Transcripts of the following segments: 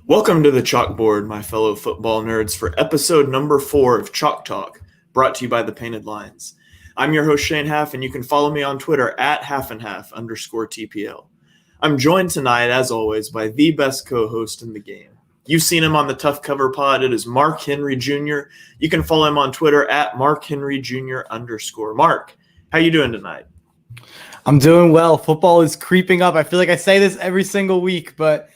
Welcome to the Chalkboard, my fellow football nerds, for episode number 4 of Chalk Talk, brought to you by the Painted Lines. I'm your host, Shane Half, and you can follow me on Twitter at @halfandhalf_TPL. I'm joined tonight, as always, by the best co-host in the game. You've seen him on the Tough Cover Pod. It is Mark Henry Jr. You can follow him on Twitter at @MarkHenryJr_. Mark, how you doing tonight? I'm doing well. Football is creeping up. I feel like I say this every single week, but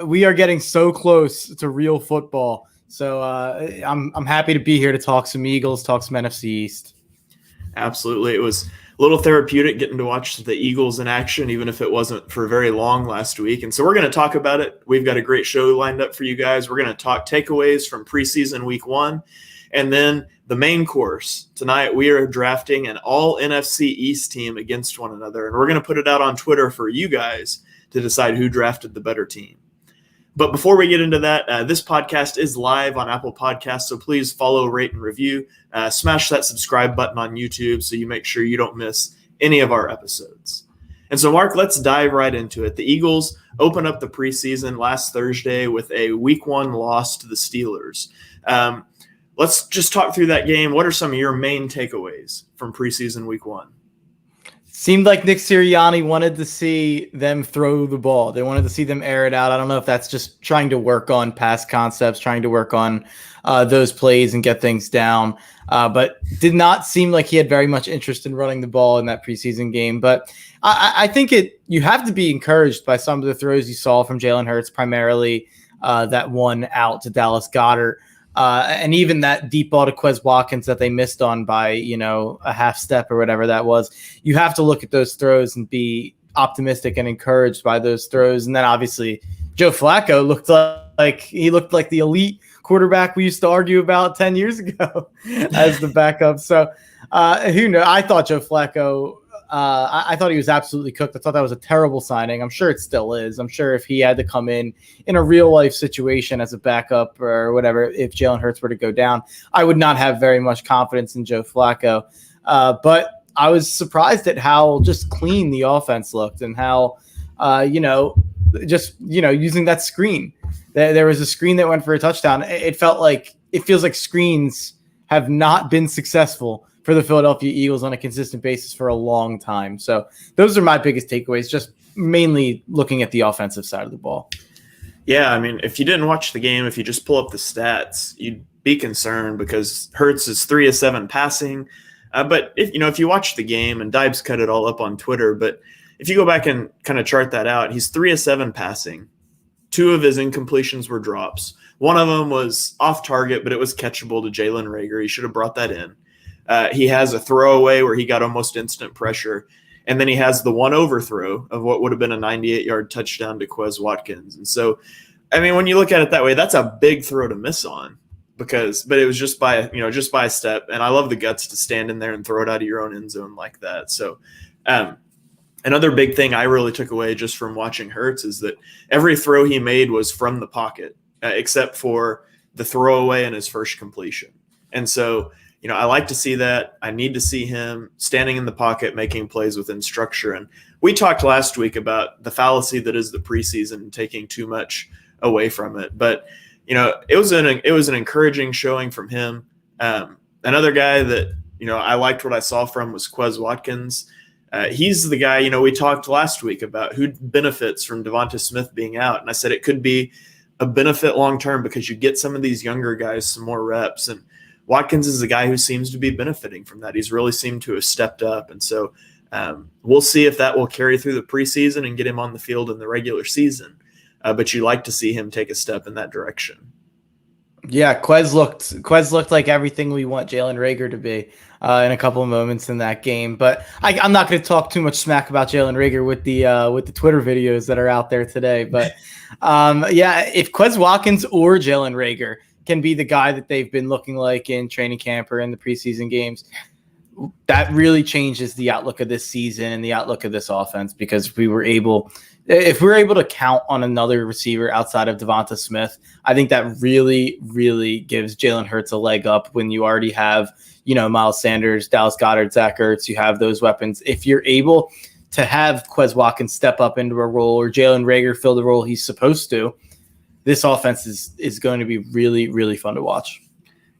we are getting so close to real football. So I'm happy to be here to talk some Eagles, talk some NFC East. Absolutely. It was a little therapeutic getting to watch the Eagles in action, even if it wasn't for very long last week. And so we're going to talk about it. We've got a great show lined up for you guys. We're going to talk takeaways from preseason week 1. And then the main course. Tonight we are drafting an all NFC East team against one another. And we're going to put it out on Twitter for you guys to decide who drafted the better team. But before we get into that, this podcast is live on Apple Podcasts, so please follow, rate, and review. Smash that subscribe button on YouTube so you make sure you don't miss any of our episodes. And so, Mark, let's dive right into it. The Eagles open up the preseason last Thursday with a Week 1 loss to the Steelers. Let's just talk through that game. What are some of your main takeaways from preseason Week 1? Seemed like Nick Sirianni wanted to see them throw the ball. They wanted to see them air it out. I don't know if that's just trying to work on pass concepts, trying to work on those plays and get things down. But did not seem like he had very much interest in running the ball in that preseason game. But I think you have to be encouraged by some of the throws you saw from Jalen Hurts, primarily that one out to Dallas Goddard. And even that deep ball to Quez Watkins that they missed on by, a half step or whatever that was. You have to look at those throws and be optimistic and encouraged by those throws. And then obviously Joe Flacco looked like the elite quarterback we used to argue about 10 years ago as the backup. So who knows? I thought Joe Flacco, I thought he was absolutely cooked. I thought that was a terrible signing. I'm sure it still is. I'm sure if he had to come in a real life situation as a backup or whatever, if Jalen Hurts were to go down, I would not have very much confidence in Joe Flacco. But I was surprised at how just clean the offense looked and how, using that screen. There was a screen that went for a touchdown. It feels like screens have not been successful for the Philadelphia Eagles on a consistent basis for a long time. So those are my biggest takeaways, just mainly looking at the offensive side of the ball. Yeah, I mean, if you didn't watch the game, if you just pull up the stats, you'd be concerned because Hurts is 3 of 7 passing. But if you watch the game, and Dibes cut it all up on Twitter, but if you go back and kind of chart that out, he's 3 of 7 passing. 2 of his incompletions were drops. One of them was off target, but it was catchable to Jalen Reagor. He should have brought that in. He has a throwaway where he got almost instant pressure. And then he has the one overthrow of what would have been a 98-yard touchdown to Quez Watkins. And so, I mean, when you look at it that way, that's a big throw to miss on but it was just by a step. And I love the guts to stand in there and throw it out of your own end zone like that. So, another big thing I really took away just from watching Hurts is that every throw he made was from the pocket, except for the throwaway and his first completion. And so, I like to see that. I need to see him standing in the pocket, making plays within structure. And we talked last week about the fallacy that is the preseason and taking too much away from it. But, it was an encouraging showing from him. Another guy that, I liked what I saw from was Quez Watkins. He's the guy, we talked last week about who benefits from Devonta Smith being out. And I said it could be a benefit long-term because you get some of these younger guys some more reps. And Watkins is the guy who seems to be benefiting from that. He's really seemed to have stepped up. And so we'll see if that will carry through the preseason and get him on the field in the regular season. But you like to see him take a step in that direction. Yeah, Quez looked like everything we want Jalen Reagor to be in a couple of moments in that game. But I'm not going to talk too much smack about Jalen Reagor with the Twitter videos that are out there today. But if Quez Watkins or Jalen Reagor can be the guy that they've been looking like in training camp or in the preseason games, that really changes the outlook of this season and the outlook of this offense, because if we're able to count on another receiver outside of Devonta Smith, I think that really, really gives Jalen Hurts a leg up when you already have, Miles Sanders, Dallas Goddard, Zach Ertz. You have those weapons. If you're able to have Quez Watkins step up into a role or Jalen Reagor fill the role he's supposed to, this offense is going to be really, really fun to watch.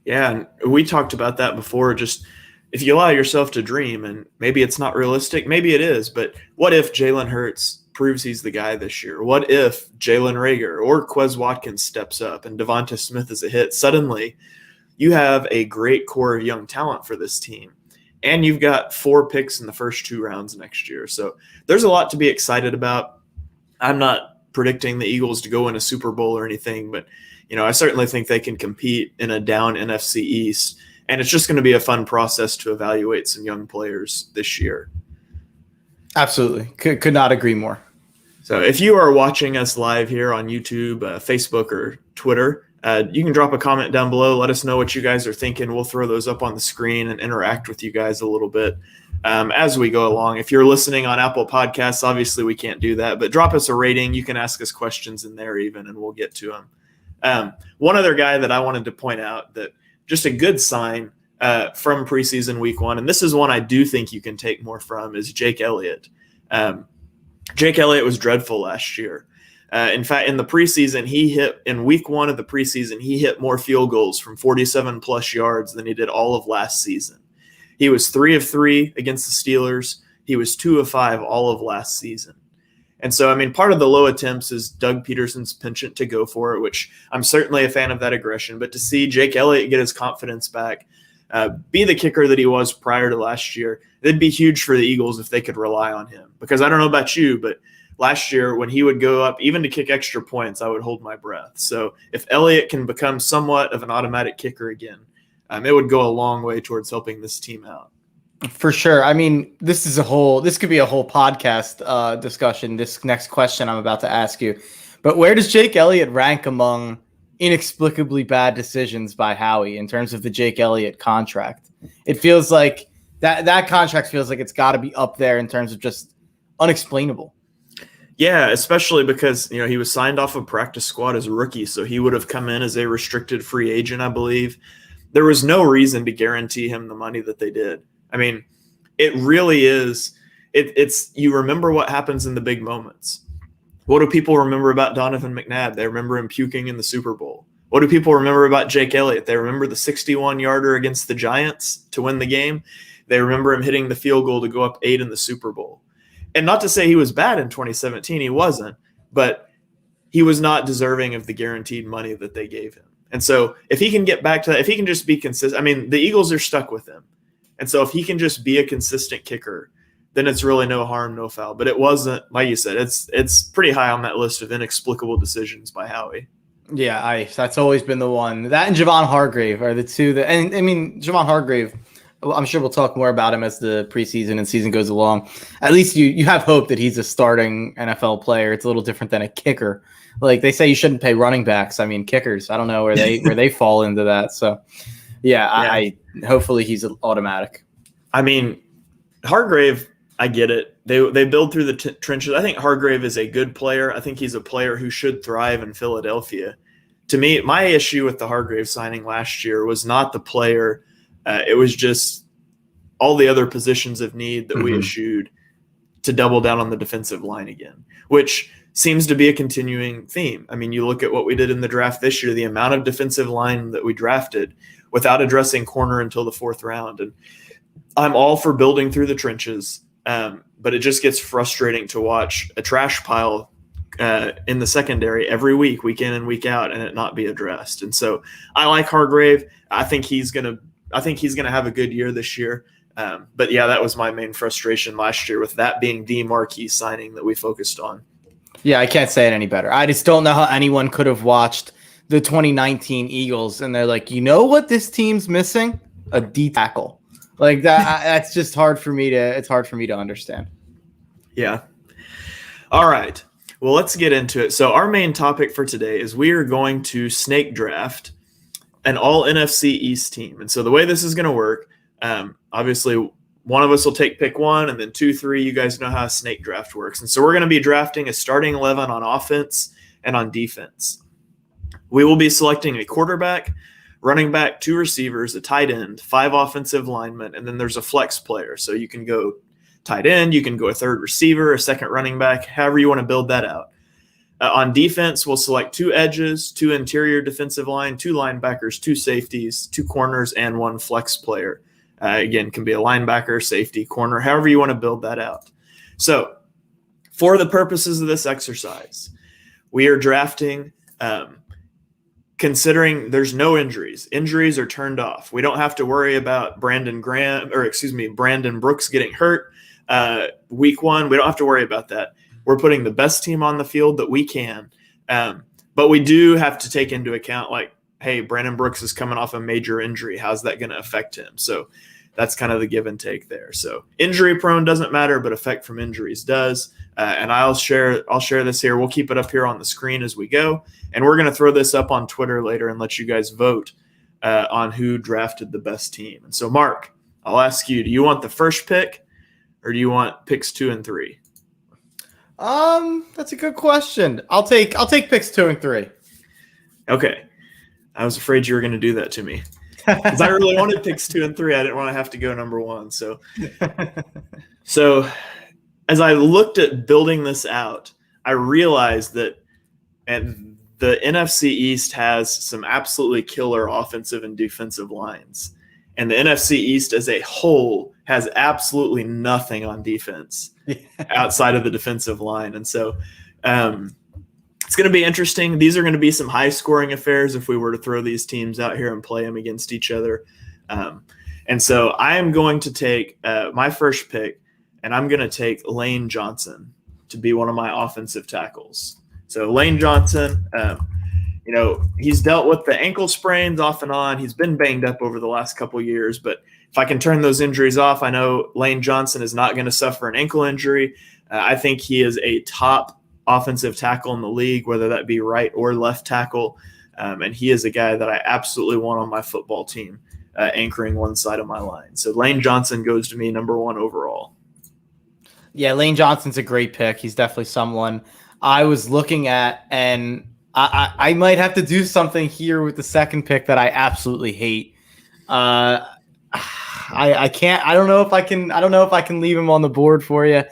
Yeah, and we talked about that before. Just if you allow yourself to dream, and maybe it's not realistic, maybe it is, but what if Jalen Hurts proves he's the guy this year? What if Jalen Reagor or Quez Watkins steps up and Devonta Smith is a hit? Suddenly, you have a great core of young talent for this team, and you've got 4 picks in the first 2 rounds next year. So there's a lot to be excited about. I'm not predicting the Eagles to go in a Super Bowl or anything, but I certainly think they can compete in a down NFC East, and it's just going to be a fun process to evaluate some young players this year. Absolutely. Could not agree more. So if you are watching us live here on YouTube, Facebook, or Twitter, you can drop a comment down below. Let us know what you guys are thinking. We'll throw those up on the screen and interact with you guys a little bit as we go along. If you're listening on Apple Podcasts, obviously we can't do that, but drop us a rating. You can ask us questions in there even, and we'll get to them. One other guy that I wanted to point out that just a good sign from preseason week 1, and this is one I do think you can take more from, is Jake Elliott. Jake Elliott was dreadful last year. In fact, in the preseason, in week 1 of the preseason, he hit more field goals from 47 plus yards than he did all of last season. He was 3 of 3 against the Steelers. He was 2 of 5 all of last season. And so, part of the low attempts is Doug Peterson's penchant to go for it, which I'm certainly a fan of that aggression. But to see Jake Elliott get his confidence back, be the kicker that he was prior to last year, it'd be huge for the Eagles if they could rely on him. Because I don't know about you, but last year when he would go up, even to kick extra points, I would hold my breath. So if Elliott can become somewhat of an automatic kicker again, it would go a long way towards helping this team out. For sure. This could be a whole podcast discussion, this next question I'm about to ask you. But where does Jake Elliott rank among inexplicably bad decisions by Howie in terms of the Jake Elliott contract? It feels like that contract feels like it's got to be up there in terms of just unexplainable. Yeah, especially because, he was signed off of practice squad as a rookie, so he would have come in as a restricted free agent, I believe. There was no reason to guarantee him the money that they did. It really is. It's you remember what happens in the big moments. What do people remember about Donovan McNabb? They remember him puking in the Super Bowl. What do people remember about Jake Elliott? They remember the 61-yarder against the Giants to win the game. They remember him hitting the field goal to go up 8 in the Super Bowl. And not to say he was bad in 2017, he wasn't, but he was not deserving of the guaranteed money that they gave him. And so if he can get back to that, if he can just be consistent, the Eagles are stuck with him. And so if he can just be a consistent kicker, then it's really no harm, no foul. But it wasn't, like you said, it's pretty high on that list of inexplicable decisions by Howie. Yeah, that's always been the one. That and Javon Hargrave are the two that, and Javon Hargrave, I'm sure we'll talk more about him as the preseason and season goes along. At least you have hope that he's a starting NFL player. It's a little different than a kicker. Like they say, you shouldn't pay running backs. Kickers. I don't know where they fall into that. So, yeah. I hopefully he's automatic. Hargrave, I get it. They build through the trenches. I think Hargrave is a good player. I think he's a player who should thrive in Philadelphia. To me, my issue with the Hargrave signing last year was not the player. It was just all the other positions of need that we issued to double down on the defensive line again, which seems to be a continuing theme. You look at what we did in the draft this year, the amount of defensive line that we drafted without addressing corner until the 4th round. And I'm all for building through the trenches, but it just gets frustrating to watch a trash pile in the secondary every week in and week out, and it not be addressed. And so I like Hargrave. I think he's gonna have a good year this year. But yeah, that was my main frustration last year, with that being the marquee signing that we focused on. Yeah, I can't say it any better. I just don't know how anyone could have watched the 2019 Eagles and they're like, you know what this team's missing? A D tackle. Like that. That's just hard for me to understand. Yeah. All right. Well, let's get into it. So our main topic for today is we are going to snake draft an all NFC East team. And so the way this is going to work, obviously one of us will take pick 1 and then 2, 3, you guys know how a snake draft works. And so we're going to be drafting a starting 11 on offense and on defense. We will be selecting a quarterback, running back, 2 receivers, a tight end, 5 offensive linemen, and then there's a flex player. So you can go tight end, you can go a 3rd receiver, a 2nd running back, however you want to build that out. On defense, we'll select 2 edges, 2 interior defensive line, 2 linebackers, 2 safeties, 2 corners, and 1 flex player. Again, can be a linebacker, safety, corner, however you want to build that out. So for the purposes of this exercise, we are drafting considering there's no injuries. Injuries are turned off. We don't have to worry about Brandon Brooks getting hurt week 1. We don't have to worry about that. We're putting the best team on the field that we can. But we do have to take into account, like, hey, Brandon Brooks is coming off a major injury. How's that going to affect him? So that's kind of the give and take there. So injury prone doesn't matter, but effect from injuries does. And I'll share this here. We'll keep it up here on the screen as we go. And we're going to throw this up on Twitter later and let you guys vote on who drafted the best team. And so, Mark, I'll ask you, do you want the first pick or do you want picks 2 and 3? That's a good question. I'll take picks 2 and 3. Okay. I was afraid you were going to do that to me. Because I really wanted picks 2 and 3. I didn't want to have to go number 1. So as I looked at building this out, I realized that the NFC East has some absolutely killer offensive and defensive lines. And the NFC East as a whole has absolutely nothing on defense outside of the defensive line. And so it's going to be interesting. These are going to be some high-scoring affairs if we were to throw these teams out here and play them against each other. And so I am going to take my first pick, and I'm going to take Lane Johnson to be one of my offensive tackles. So Lane Johnson, he's dealt with the ankle sprains off and on. He's been banged up over the last couple of years, but if I can turn those injuries off, I know Lane Johnson is not going to suffer an ankle injury. I think he is a top offensive tackle in the league, whether that be right or left tackle. And he is a guy that I absolutely want on my football team, anchoring one side of my line. So Lane Johnson goes to me number 1 overall. Yeah, Lane Johnson's a great pick. He's definitely someone I was looking at, and I might have to do something here with the second pick that I absolutely hate. I can't. I don't know if I can leave him on the board for you.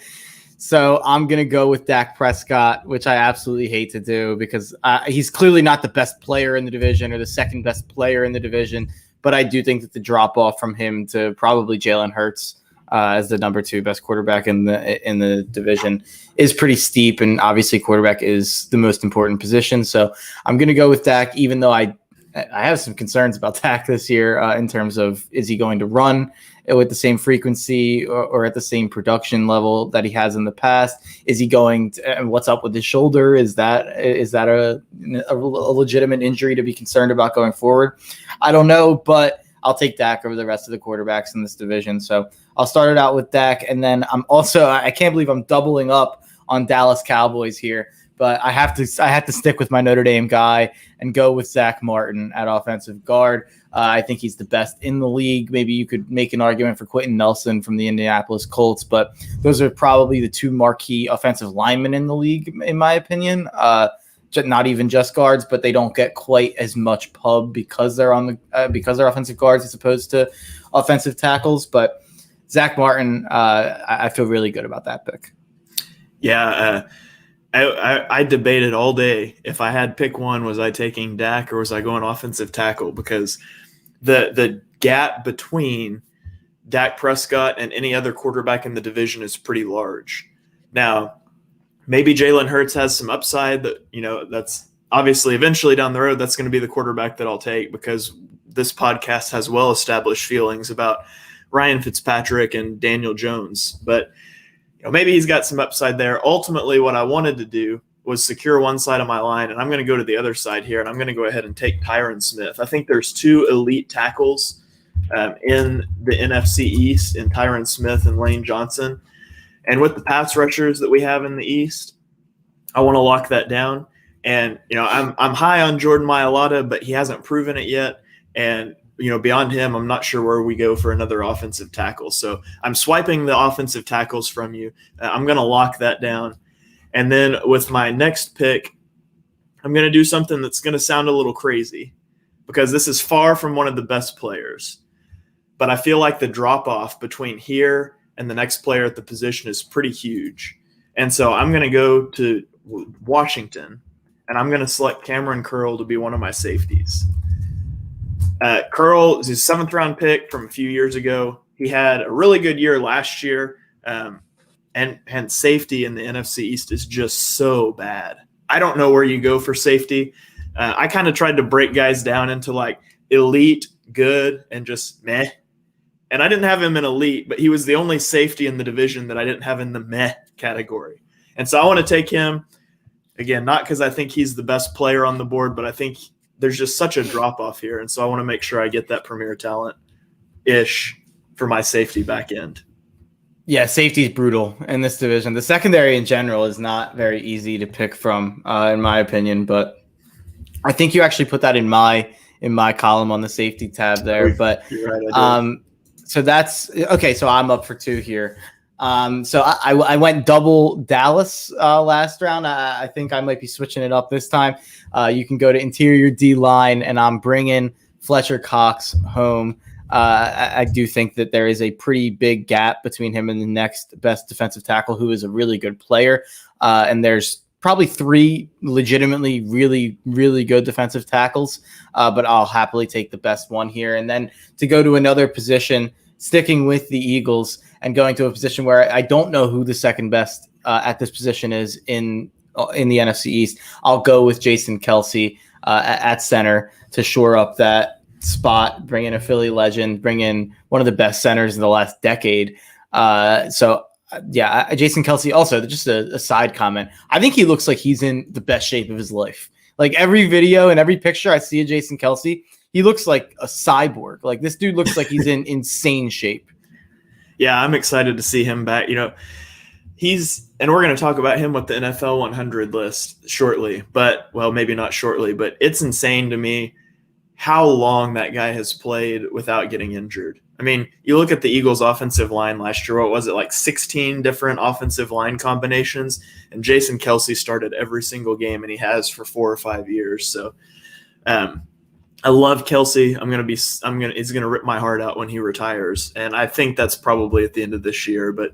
So I'm gonna go with Dak Prescott, which I absolutely hate to do because he's clearly not the best player in the division or the second best player in the division. But I do think that the drop off from him to probably Jalen Hurts as the number 2 best quarterback in the division is pretty steep, and obviously quarterback is the most important position. So I'm going to go with Dak, even though I have some concerns about Dak this year in terms of, is he going to run with the same frequency or at the same production level that he has in the past? Is he going to, and what's up with his shoulder? Is that a legitimate injury to be concerned about going forward? I don't know, but I'll take Dak over the rest of the quarterbacks in this division. So I'll start it out with Dak, and then I can't believe I'm doubling up on Dallas Cowboys here, but I have to stick with my Notre Dame guy and go with Zach Martin at offensive guard. I think he's the best in the league. Maybe you could make an argument for Quentin Nelson from the Indianapolis Colts, but those are probably the 2 marquee offensive linemen in the league, in my opinion. Not even just guards, but they don't get quite as much pub because they're because they're offensive guards as opposed to offensive tackles. But Zach Martin, I feel really good about that pick. Yeah, I debated all day if I had pick 1, was I taking Dak or was I going offensive tackle? Because the gap between Dak Prescott and any other quarterback in the division is pretty large. Now, maybe Jalen Hurts has some upside that, that's obviously eventually down the road, that's going to be the quarterback that I'll take, because this podcast has well-established feelings about Ryan Fitzpatrick and Daniel Jones. But maybe he's got some upside there. Ultimately, what I wanted to do was secure one side of my line, and I'm going to go to the other side here, and I'm going to go ahead and take Tyron Smith. I think there's 2 elite tackles in the NFC East in Tyron Smith and Lane Johnson. And with the pass rushers that we have in the East, I want to lock that down. And, I'm high on Jordan Mailata, but he hasn't proven it yet. And, beyond him, I'm not sure where we go for another offensive tackle. So I'm swiping the offensive tackles from you. I'm going to lock that down. And then with my next pick, I'm going to do something that's going to sound a little crazy because this is far from one of the best players. But I feel like the drop-off between here and the next player at the position is pretty huge. And so I'm going to go to Washington, and I'm going to select Cameron Curl to be one of my safeties. Curl is his 7th round pick from a few years ago. He had a really good year last year, and safety in the NFC East is just so bad. I don't know where you go for safety. I kind of tried to break guys down into like elite, good, and just meh. And I didn't have him in elite, but he was the only safety in the division that I didn't have in the meh category. And so I want to take him, again, not because I think he's the best player on the board, but I think there's just such a drop-off here. And so I want to make sure I get that premier talent-ish for my safety back end. Yeah, safety is brutal in this division. The secondary in general is not very easy to pick from, in my opinion. But I think you actually put that in my column on the safety tab there. But you're right, so that's okay. So I'm up for 2 here. So I went double Dallas last round. I think I might be switching it up this time. You can go to interior D line, and I'm bringing Fletcher Cox home. I do think that there is a pretty big gap between him and the next best defensive tackle, who is a really good player. And there's probably 3 legitimately really, really good defensive tackles, but I'll happily take the best one here. And then to go to another position, sticking with the Eagles and going to a position where I don't know who the second best at this position is in the NFC East, I'll go with Jason Kelce at center to shore up that spot, bring in a Philly legend, bring in one of the best centers in the last decade. Jason Kelce, also just a side comment. I think he looks like he's in the best shape of his life. Like every video and every picture I see of Jason Kelce, he looks like a cyborg. Like this dude looks like he's in insane shape. Yeah, I'm excited to see him back. You know, and we're going to talk about him with the NFL 100 list shortly, maybe not shortly, but it's insane to me how long that guy has played without getting injured. I mean, you look at the Eagles offensive line last year, what was it, like 16 different offensive line combinations, and Jason Kelce started every single game, and he has for 4 or 5 years. So I love Kelce. He's going to rip my heart out when he retires. And I think that's probably at the end of this year, but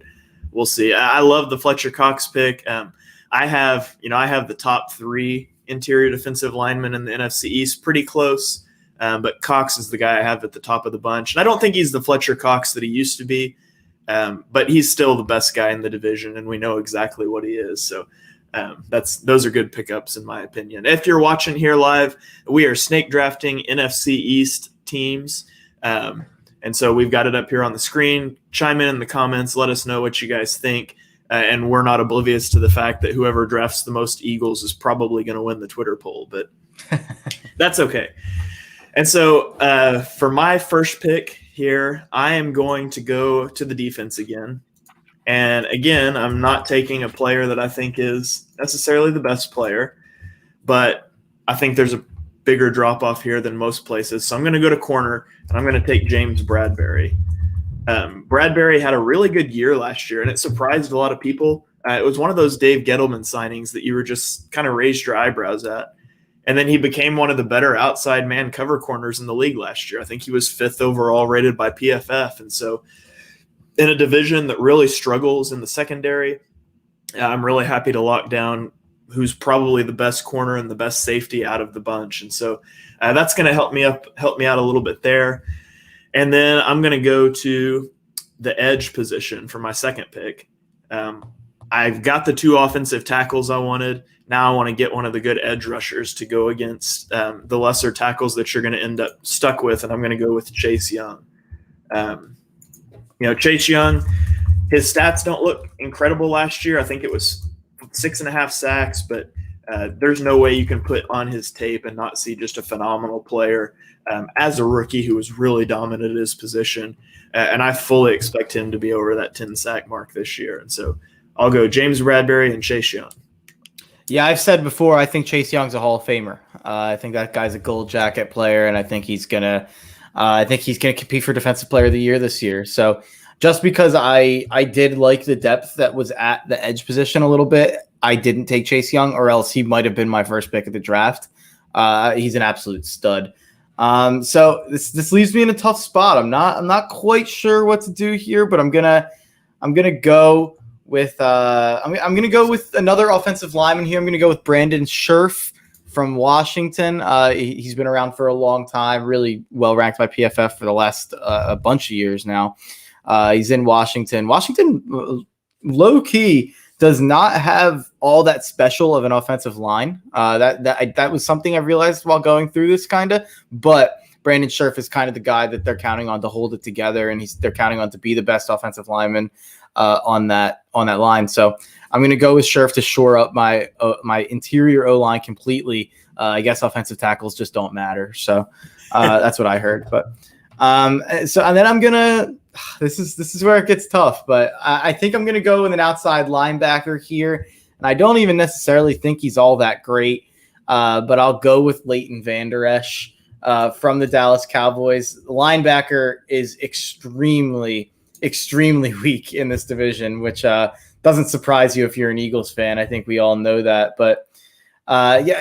we'll see. I love the Fletcher Cox pick. I have the top 3 interior defensive linemen in the NFC East pretty close. But Cox is the guy I have at the top of the bunch. And I don't think he's the Fletcher Cox that he used to be. But he's still the best guy in the division, and we know exactly what he is. So those are good pickups in my opinion. If you're watching here live, we are snake drafting NFC East teams. And so we've got it up here on the screen. Chime in the comments. Let us know what you guys think. And we're not oblivious to the fact that whoever drafts the most Eagles is probably going to win the Twitter poll, but that's okay. And so for my first pick here, I am going to go to the defense again. And again, I'm not taking a player that I think is necessarily the best player, but I think there's a bigger drop-off here than most places. So I'm going to go to corner, and I'm going to take James Bradberry. Bradberry had a really good year last year, and it surprised a lot of people. It was one of those Dave Gettleman signings that you were just kind of raised your eyebrows at. And then he became one of the better outside man cover corners in the league last year. I think he was 5th overall rated by PFF. And so in a division that really struggles in the secondary, I'm really happy to lock down who's probably the best corner and the best safety out of the bunch. And so that's going to help me out a little bit there. And then I'm going to go to the edge position for my second pick. I've got the 2 offensive tackles I wanted. Now I want to get one of the good edge rushers to go against the lesser tackles that you're going to end up stuck with, and I'm going to go with Chase Young. Chase Young, his stats don't look incredible last year. I think it was 6.5 sacks, but there's no way you can put on his tape and not see just a phenomenal player as a rookie who was really dominant at his position. And I fully expect him to be over that 10-sack mark this year. And so I'll go James Bradberry and Chase Young. Yeah, I've said before, I think Chase Young's a Hall of Famer. I think that guy's a gold jacket player, and I think he's gonna compete for Defensive Player of the Year this year. So just because I did like the depth that was at the edge position a little bit, I didn't take Chase Young, or else he might have been my first pick of the draft. He's an absolute stud. So this leaves me in a tough spot. I'm not quite sure what to do here, but I'm gonna go with I'm going to go with another offensive lineman here. I'm going to go with Brandon Scherf from Washington. He's been around for a long time, really well ranked by PFF for the last a bunch of years now. He's in Washington. Washington, low key, does not have all that special of an offensive line. That was something I realized while going through this but Brandon Scherf is kind of the guy that they're counting on to hold it together, and they're counting on to be the best offensive lineman on that line. So I'm going to go with Scherf to shore up my interior O-line completely. I guess offensive tackles just don't matter. So that's what I heard. But and then I'm gonna. This is where it gets tough, but I think I'm gonna go with an outside linebacker here, and I don't even necessarily think he's all that great. But I'll go with Leighton Vander Esch from the Dallas Cowboys. The linebacker is extremely weak in this division, which doesn't surprise you if you're an Eagles fan. I think we all know that. But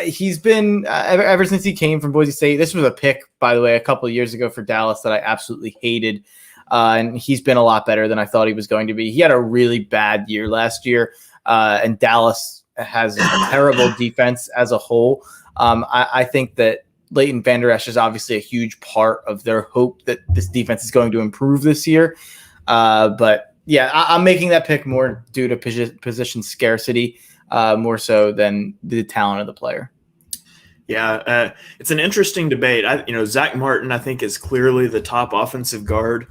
he's been ever since he came from Boise State. This was a pick, by the way, a couple of years ago for Dallas that I absolutely hated. And he's been a lot better than I thought he was going to be. He had a really bad year last year, and Dallas has a terrible defense as a whole. I think that Leighton Vander Esch is obviously a huge part of their hope that this defense is going to improve this year. But yeah, I'm making that pick more due to position scarcity, more so than the talent of the player. Yeah, it's an interesting debate. Zach Martin, I think, is clearly the top offensive guard.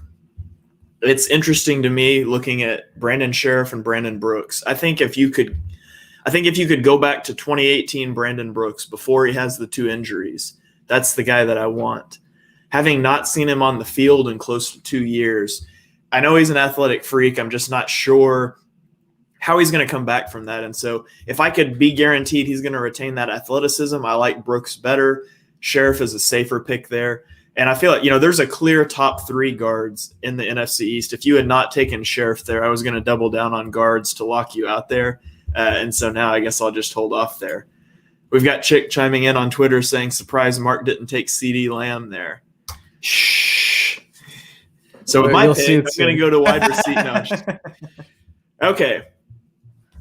It's interesting to me looking at Brandon Scherf and Brandon Brooks. I think if you could go back to 2018 Brandon Brooks before he has the 2 injuries, that's the guy that I want. Having not seen him on the field in close to 2 years, I know he's an athletic freak. I'm just not sure how he's going to come back from that. And so if I could be guaranteed he's going to retain that athleticism, I like Brooks better. Scherf is a safer pick there. And I feel like, there's a clear top 3 guards in the NFC East. If you had not taken Scherf there, I was going to double down on guards to lock you out there. And so now I guess I'll just hold off there. We've got Chick chiming in on Twitter saying, surprise, Mark didn't take CeeDee Lamb there. Shh. So with my pick, I'm going to go to wide receiver. Okay.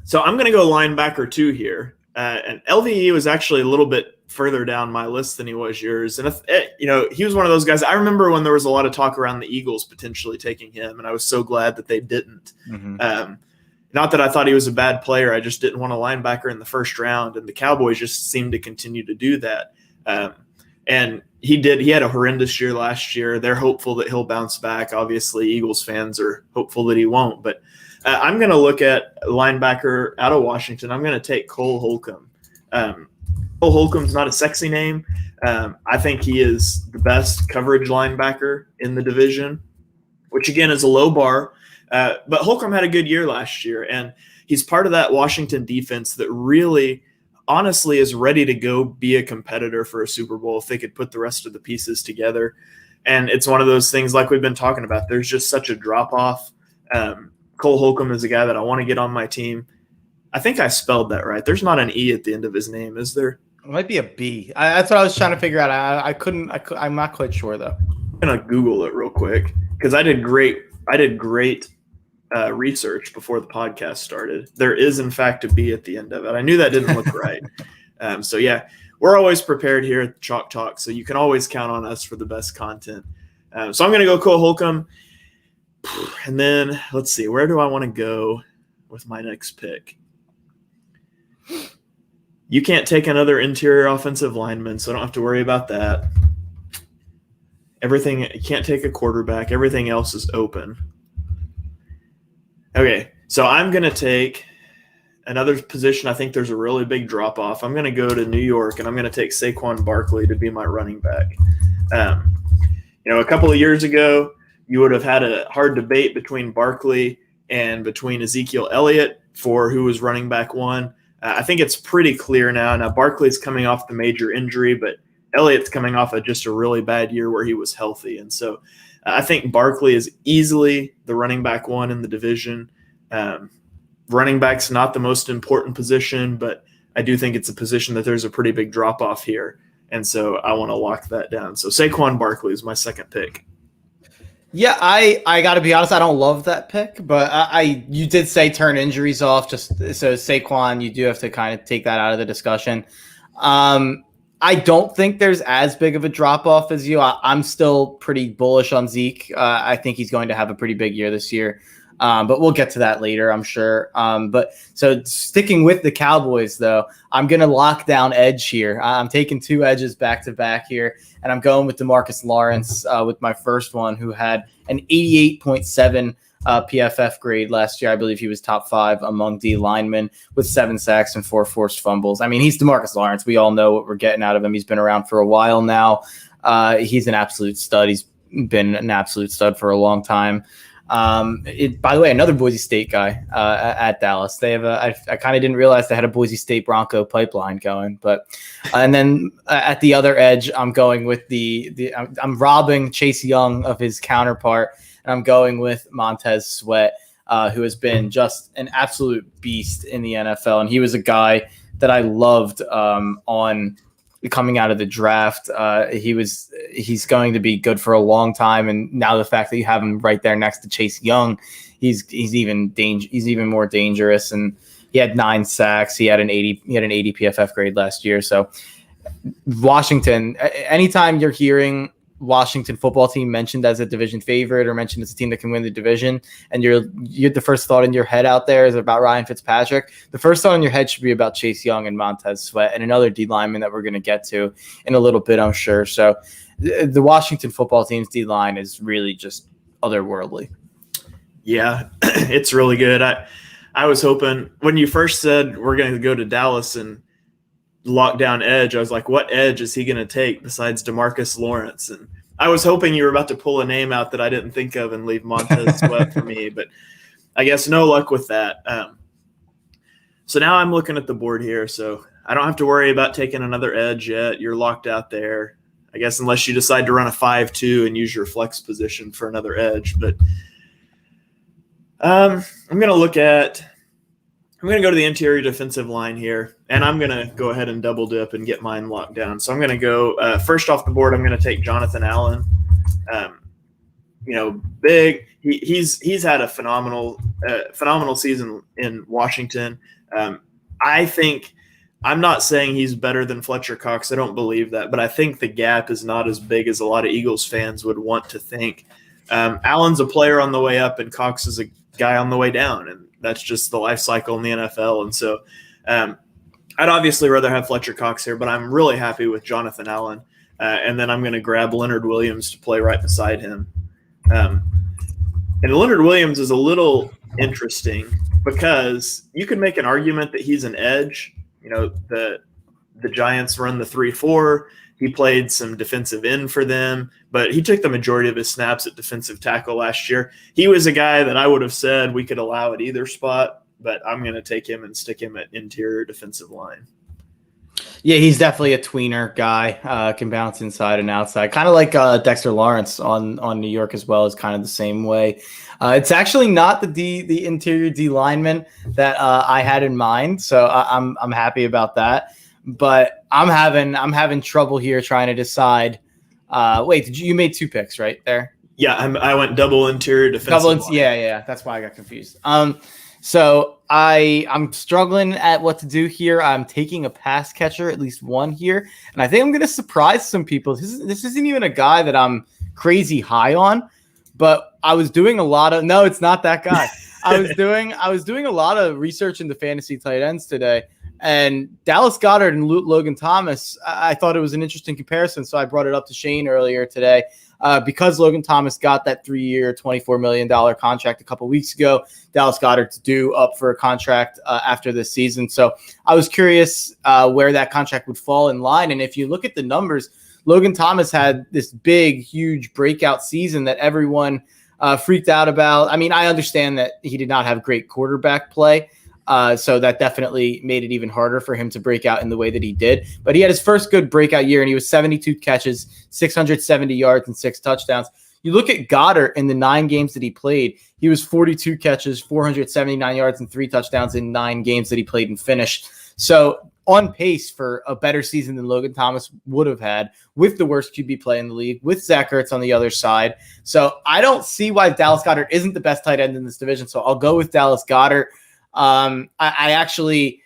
So I'm going to go linebacker 2 here. And LVE was actually a little bit further down my list than he was yours. And, he was one of those guys. I remember when there was a lot of talk around the Eagles potentially taking him, and I was so glad that they didn't. Mm-hmm. Not that I thought he was a bad player. I just didn't want a linebacker in the first round, and the Cowboys just seemed to continue to do that. And he did. He had a horrendous year last year. They're hopeful that he'll bounce back. Obviously, Eagles fans are hopeful that he won't. But I'm going to look at linebacker out of Washington. I'm going to take Cole Holcomb. Cole Holcomb's not a sexy name. I think he is the best coverage linebacker in the division, which, again, is a low bar. But Holcomb had a good year last year, and he's part of that Washington defense that really, honestly, is ready to go be a competitor for a Super Bowl if they could put the rest of the pieces together. And it's one of those things like we've been talking about. There's just such a drop-off. Cole Holcomb is a guy that I want to get on my team. I think I spelled that right. There's not an E at the end of his name, is there? It might be a B. That's what I was trying to figure out. I'm not quite sure, though. I'm going to Google it real quick because I did great research before the podcast started. There is, in fact, a B at the end of it. I knew that didn't look right. So, yeah, we're always prepared here at Chalk Talk, so you can always count on us for the best content. So I'm going to go Cole Holcomb. And then, let's see, where do I want to go with my next pick? You can't take another interior offensive lineman, so I don't have to worry about that. You can't take a quarterback. Everything else is open. Okay, so I'm going to take another position. I think there's a really big drop-off. I'm going to go to New York, and I'm going to take Saquon Barkley to be my running back. A couple of years ago, you would have had a hard debate between Barkley and between Ezekiel Elliott for who was running back 1. I think it's pretty clear now. Now, Barkley's coming off the major injury, but Elliott's coming off of just a really bad year where he was healthy. And so I think Barkley is easily the running back 1 in the division. Running back's not the most important position, but I do think it's a position that there's a pretty big drop-off here. And so I want to lock that down. So Saquon Barkley is my second pick. Yeah, I got to be honest. I don't love that pick, but you did say turn injuries off. Just so Saquon, you do have to kind of take that out of the discussion. I don't think there's as big of a drop off as you. I'm still pretty bullish on Zeke. I think he's going to have a pretty big year this year. But we'll get to that later, I'm sure. But so sticking with the Cowboys, though, I'm going to lock down edge here. I'm taking 2 edges back to back here, and I'm going with Demarcus Lawrence with my first one, who had an 88.7 PFF grade last year. I believe he was top 5 among D linemen with 7 sacks and 4 forced fumbles. I mean, he's Demarcus Lawrence. We all know what we're getting out of him. He's been around for a while now. He's an absolute stud. He's been an absolute stud for a long time. By the way, another Boise State guy at Dallas. They have I kind of didn't realize they had a Boise State Bronco pipeline going, but and then at the other edge, I'm going with I'm robbing Chase Young of his counterpart, and I'm going with Montez Sweat, who has been just an absolute beast in the NFL, and he was a guy that I loved on coming out of the draft. He's going to be good for a long time, and now the fact that you have him right there next to Chase Young, he's even more dangerous. And he had 9 sacks. He had an 80 PFF grade last year. So Washington, anytime you're hearing Washington football team mentioned as a division favorite or mentioned as a team that can win the division, and you're the first thought in your head out there is about Ryan Fitzpatrick, the first thought in your head should be about Chase Young and Montez Sweat and another D lineman that we're going to get to in a little bit, I'm sure. So the Washington football team's D line is really just otherworldly. Yeah, it's really good. I was hoping when you first said we're going to go to Dallas and lock down edge, I was like, what edge is he going to take besides Demarcus Lawrence? And I was hoping you were about to pull a name out that I didn't think of and leave Montez Sweat for me, but I guess no luck with that. So now I'm looking at the board here, so I don't have to worry about taking another edge yet. You're locked out there, I guess, unless you decide to run a 5-2 and use your flex position for another edge. But I'm going to go to the interior defensive line here, and I'm going to go ahead and double dip and get mine locked down. So I'm going to go first off the board. I'm going to take Jonathan Allen. Big. He's had a phenomenal season in Washington. I'm not saying he's better than Fletcher Cox. I don't believe that, but I think the gap is not as big as a lot of Eagles fans would want to think. Allen's a player on the way up, and Cox is a guy on the way down, and that's just the life cycle in the NFL. And so I'd obviously rather have Fletcher Cox here, but I'm really happy with Jonathan Allen. And then I'm going to grab Leonard Williams to play right beside him. And Leonard Williams is a little interesting because you can make an argument that he's an edge. You know, the Giants run the 3-4. He played some defensive end for them, but he took the majority of his snaps at defensive tackle last year. He was a guy that I would have said we could allow at either spot, but I'm going to take him and stick him at interior defensive line. Yeah, he's definitely a tweener guy. Can bounce inside and outside, kind of like Dexter Lawrence on New York as well, is kind of the same way. It's actually not the interior D lineman that I had in mind, so I'm happy about that. But I'm having trouble here trying to decide. Wait, you made 2 picks right there? Yeah, I went double interior defensive line. Yeah. That's why I got confused. So I'm struggling at what to do here. I'm taking a pass catcher, at least one here, and I think I'm going to surprise some people. This isn't even a guy that I'm crazy high on, but I was doing a lot of. No, it's not that guy. I was doing a lot of research into fantasy tight ends today. And Dallas Goddard and Logan Thomas, I thought it was an interesting comparison, so I brought it up to Shane earlier today. Because Logan Thomas got that 3-year, $24 million contract a couple weeks ago, Dallas Goddard's due up for a contract after this season. So I was curious where that contract would fall in line. And if you look at the numbers, Logan Thomas had this big, huge breakout season that everyone freaked out about. I mean, I understand that he did not have great quarterback play. So that definitely made it even harder for him to break out in the way that he did. But he had his first good breakout year, and he was 72 catches, 670 yards, and 6 touchdowns. You look at Goddard in the 9 games that he played, he was 42 catches, 479 yards, and 3 touchdowns in 9 games that he played and finished. So on pace for a better season than Logan Thomas would have had with the worst QB play in the league, with Zach Ertz on the other side. So I don't see why Dallas Goddard isn't the best tight end in this division. So I'll go with Dallas Goddard. I actually,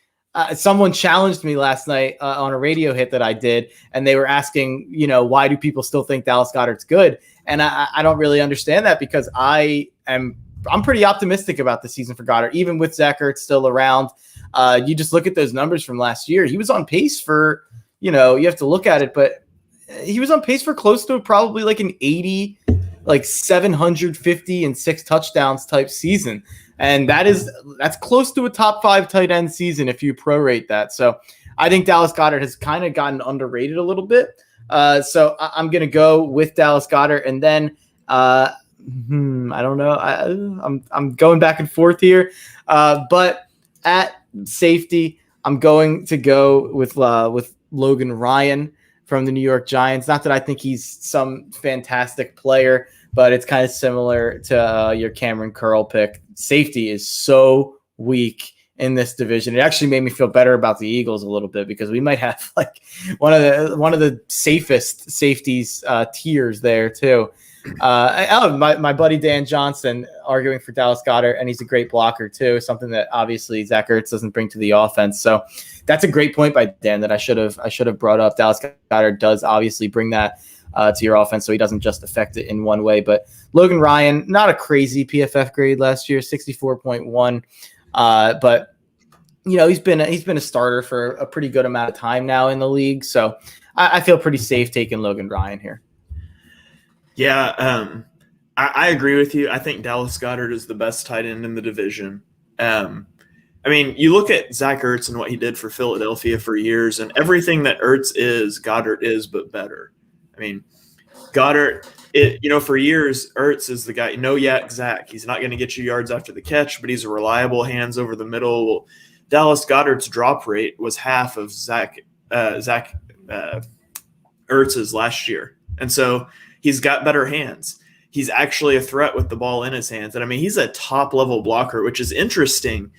someone challenged me last night on a radio hit that I did, and they were asking, why do people still think Dallas Goddard's good? And I don't really understand that, because I'm pretty optimistic about the season for Goddard, even with Zach Ertz still around. You just look at those numbers from last year. He was on pace for, you have to look at it, but he was on pace for close to probably like an 80, like 750 and 6 touchdowns type season. And that's close to a top 5 tight end season if you prorate that. So I think Dallas Goddard has kind of gotten underrated a little bit. So I'm going to go with Dallas Goddard. And then I don't know. I'm going back and forth here. But at safety, I'm going to go with Logan Ryan from the New York Giants. Not that I think he's some fantastic player, but it's kind of similar to your Cameron Curl pick. Safety is so weak in this division. It actually made me feel better about the Eagles a little bit, because we might have like one of the safest safeties tiers there too. My buddy Dan Johnson arguing for Dallas Goddard, and he's a great blocker too, something that obviously Zach Ertz doesn't bring to the offense. So that's a great point by Dan that I should have brought up. Dallas Goddard does obviously bring that to your offense, so he doesn't just affect it in one way. But Logan Ryan, not a crazy PFF grade last year, 64.1, but he's been a starter for a pretty good amount of time now in the league. So I feel pretty safe taking Logan Ryan here. Yeah, I agree with you. I think Dallas Goddard is the best tight end in the division. You look at Zach Ertz and what he did for Philadelphia for years, and everything that Ertz is, Goddard is, but better. Goddard, for years, Ertz is the guy. No yak Zach. He's not going to get you yards after the catch, but he's a reliable hands over the middle. Well, Dallas Goddard's drop rate was half of Zach Ertz's last year, and so he's got better hands. He's actually a threat with the ball in his hands. And he's a top level blocker, which is interesting,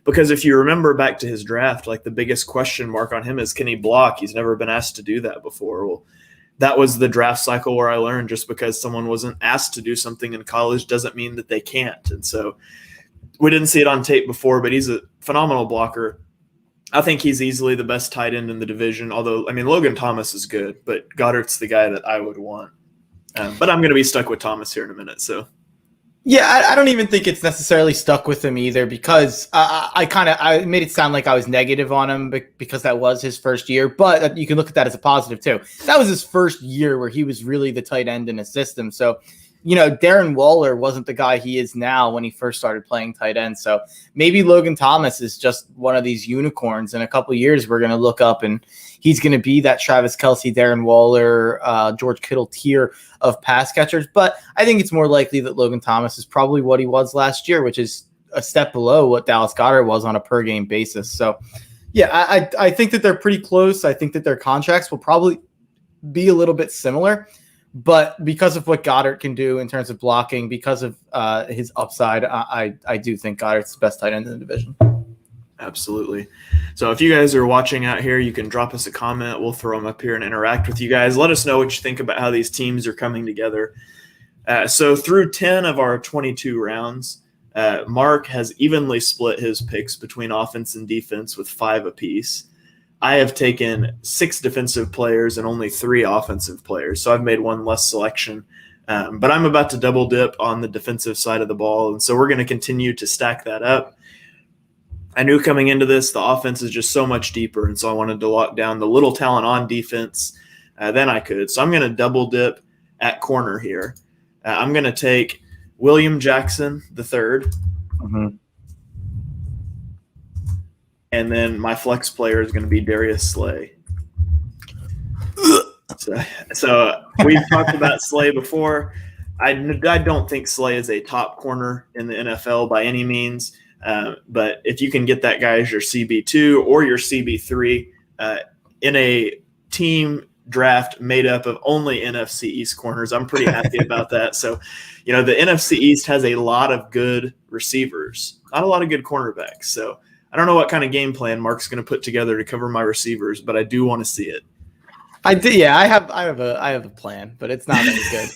because if you remember back to his draft, like the biggest question mark on him is, can he block? He's never been asked to do that before. Well, that was the draft cycle where I learned just because someone wasn't asked to do something in college doesn't mean that they can't. And so we didn't see it on tape before, but he's a phenomenal blocker. I think he's easily the best tight end in the division, although, Logan Thomas is good, but Goddard's the guy that I would want. But I'm going to be stuck with Thomas here in a minute. So, yeah, I don't even think it's necessarily stuck with him either, because I made it sound like I was negative on him because that was his first year. But you can look at that as a positive too. That was his first year where he was really the tight end in a system. So, Darren Waller wasn't the guy he is now when he first started playing tight end. So maybe Logan Thomas is just one of these unicorns. In a couple of years, we're going to look up and he's going to be that Travis Kelce, Darren Waller, George Kittle tier of pass catchers. But I think it's more likely that Logan Thomas is probably what he was last year, which is a step below what Dallas Goddard was on a per game basis. So yeah, I think that they're pretty close. I think that their contracts will probably be a little bit similar. But because of what Goddard can do in terms of blocking, because of his upside, I do think Goddard's the best tight end in the division. Absolutely. So if you guys are watching out here, you can drop us a comment. We'll throw them up here and interact with you guys. Let us know what you think about how these teams are coming together. So through 10 of our 22 rounds, Mark has evenly split his picks between offense and defense with 5 apiece. I have taken 6 defensive players and only 3 offensive players, so I've made one less selection. But I'm about to double dip on the defensive side of the ball, and so we're going to continue to stack that up. I knew coming into this, the offense is just so much deeper, and so I wanted to lock down the little talent on defense than I could. So I'm going to double dip at corner here. I'm going to take William Jackson III. Mm-hmm. And then my flex player is going to be Darius Slay. So we've talked about Slay before. I don't think Slay is a top corner in the NFL by any means. But if you can get that guy as your CB2 or your CB3 in a team draft made up of only NFC East corners, I'm pretty happy about that. So, the NFC East has a lot of good receivers, not a lot of good cornerbacks. So I don't know what kind of game plan Mark's going to put together to cover my receivers, but I do want to see it. I did. Yeah, I have a plan, but it's not very good.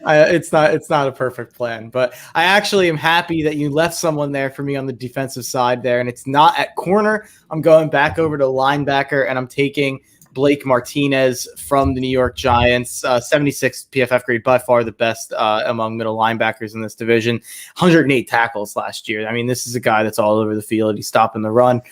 It's not a perfect plan, but I actually am happy that you left someone there for me on the defensive side there, and it's not at corner. I'm going back over to linebacker, and I'm taking Blake Martinez from the New York Giants, 76 PFF grade, by far the best among middle linebackers in this division. 108 tackles last year. I mean, this is a guy that's all over the field. He's stopping the run.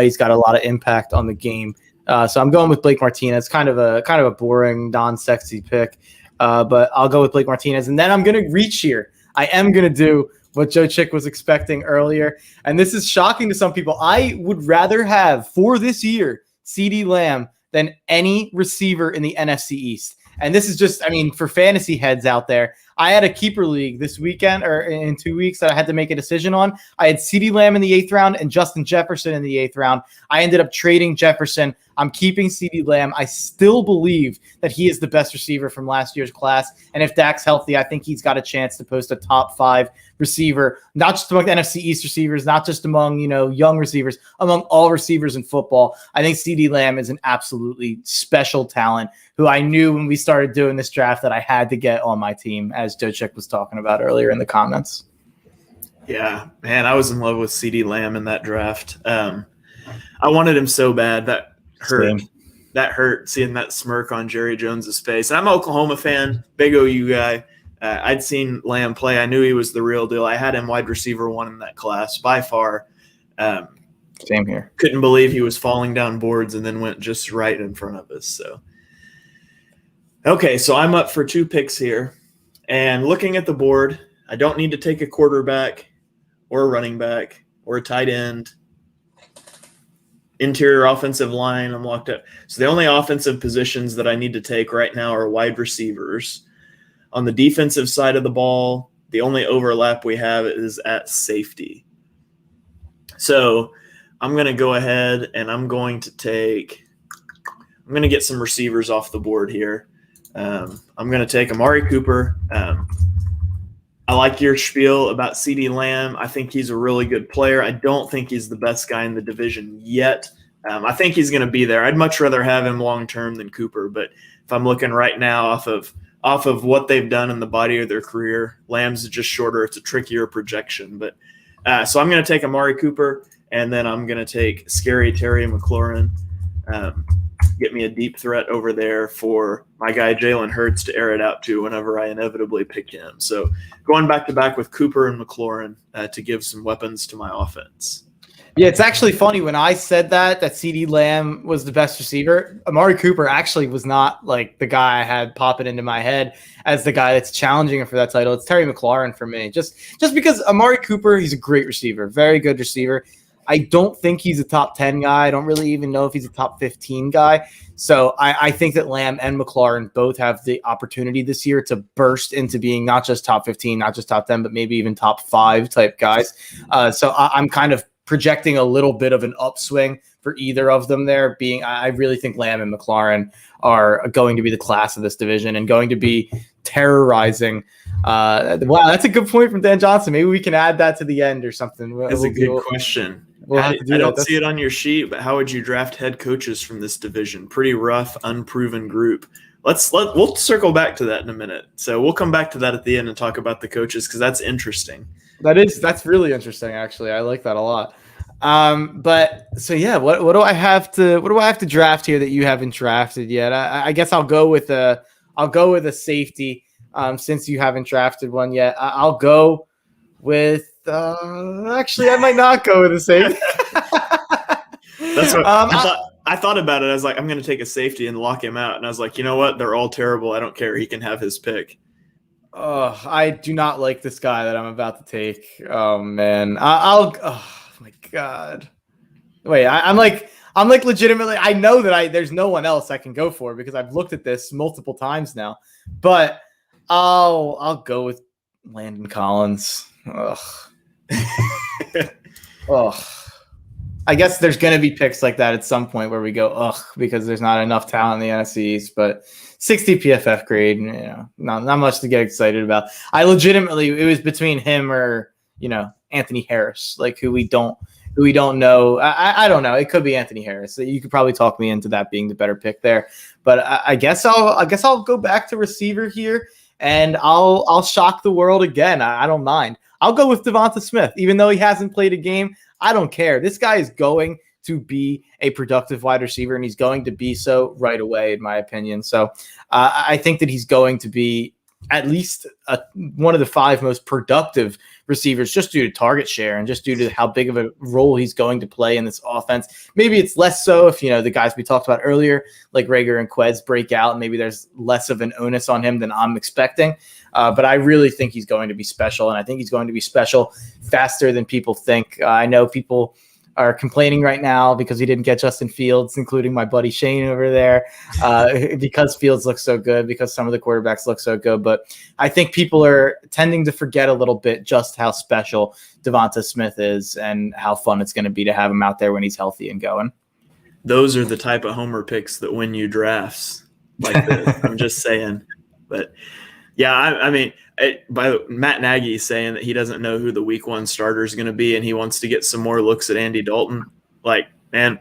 He's got a lot of impact on the game. So I'm going with Blake Martinez. Kind of a boring, non-sexy pick, but I'll go with Blake Martinez. And then I'm going to reach here. I am going to do what Joe Chick was expecting earlier, and this is shocking to some people. I would rather have, for this year, CeeDee Lamb than any receiver in the NFC East. And this is just, I mean, for fantasy heads out there, I had a keeper league this weekend or in 2 weeks that I had to make a decision on. I had CeeDee Lamb in the 8th round and Justin Jefferson in the 8th round. I ended up trading Jefferson. I'm keeping CeeDee Lamb. I still believe that he is the best receiver from last year's class. And if Dak's healthy, I think he's got a chance to post a top 5 receiver, not just among the NFC East receivers, not just among, young receivers, among all receivers in football. I think CeeDee Lamb is an absolutely special talent who I knew when we started doing this draft that I had to get on my team, as Joe Chick was talking about earlier in the comments. Yeah, man, I was in love with CeeDee Lamb in that draft. I wanted him so bad. That hurt. Same. That hurt, seeing that smirk on Jerry Jones's face. And I'm an Oklahoma fan, big OU guy. I'd seen Lamb play. I knew he was the real deal. I had him wide receiver 1 in that class by far. Same here. Couldn't believe he was falling down boards and then went just right in front of us. So, okay, so I'm up for 2 picks here. And looking at the board, I don't need to take a quarterback or a running back or a tight end. Interior offensive line, I'm locked up. So the only offensive positions that I need to take right now are wide receivers. On the defensive side of the ball, the only overlap we have is at safety. So I'm going to go ahead and I'm going to get some receivers off the board here. I'm going to take Amari Cooper. I like your spiel about CeeDee Lamb. I think he's a really good player. I don't think he's the best guy in the division yet. I think he's going to be there. I'd much rather have him long-term than Cooper, but if I'm looking right now off of what they've done in the body of their career, Lamb's just shorter. It's a trickier projection. But so I'm going to take Amari Cooper, and then I'm going to take Scary Terry McLaurin. Get me a deep threat over there for my guy Jalen Hurts to air it out to whenever I inevitably pick him. So going back-to-back with Cooper and McLaurin to give some weapons to my offense. Yeah, it's actually funny when I said that CeeDee Lamb was the best receiver. Amari Cooper actually was not like the guy I had popping into my head as the guy that's challenging him for that title. It's Terry McLaurin for me. Just because Amari Cooper, he's a great receiver, very good receiver. I don't think he's a top 10 guy. I don't really even know if he's a top 15 guy. So I think that Lamb and McLaurin both have the opportunity this year to burst into being not just top 15, not just top 10, but maybe even top 5 type guys. So I'm kind of projecting a little bit of an upswing for either of them there. I really think Lamb and McLaurin are going to be the class of this division and going to be terrorizing. Wow, that's a good point from Dan Johnson. Maybe we can add that to the end or something. That's a good question. I don't see it on your sheet, but how would you draft head coaches from this division? Pretty rough, unproven group. We'll circle back to that in a minute. So we'll come back to that at the end and talk about the coaches because that's interesting. That's really interesting, actually. I like that a lot. But so yeah, what do I have to draft here that you haven't drafted yet? I guess I'll go with a safety. Since you haven't drafted one yet, I'll go with. Actually, I might not go with a safety. That's what I thought about it. I was like, I'm going to take a safety and lock him out, and I was like, you know what? They're all terrible. I don't care. He can have his pick. Oh, I do not like this guy that I'm about to take. Oh man, oh my God. Wait, I'm like legitimately. I know that there's no one else I can go for because I've looked at this multiple times now. But I'll go with Landon Collins. Ugh. Ugh. I guess there's going to be picks like that at some point where we go, ugh, because there's not enough talent in the NFC East, but 60 PFF grade, not much to get excited about. I legitimately, it was between him or, Anthony Harris, like who we don't who we don't know. I don't know. It could be Anthony Harris. You could probably talk me into that being the better pick there. But I guess I'll go back to receiver here, and I'll shock the world again. I don't mind. I'll go with Devonta Smith, even though he hasn't played a game. I don't care. This guy is going to be a productive wide receiver, and he's going to be so right away, in my opinion. So I think that he's going to be at least one of the 5 most productive receivers just due to target share and just due to how big of a role he's going to play in this offense. Maybe it's less so if, the guys we talked about earlier, like Rager and Quez, break out. Maybe there's less of an onus on him than I'm expecting. But I really think he's going to be special, and I think he's going to be special faster than people think. I know people are complaining right now because he didn't get Justin Fields, including my buddy Shane over there, because Fields looks so good, because some of the quarterbacks look so good. But I think people are tending to forget a little bit just how special Devonta Smith is and how fun it's going to be to have him out there when he's healthy and going. Those are the type of homer picks that win you drafts like this. I'm just saying. But yeah, I mean, by Matt Nagy saying that he doesn't know who the week 1 starter is going to be, and he wants to get some more looks at Andy Dalton. Like, man,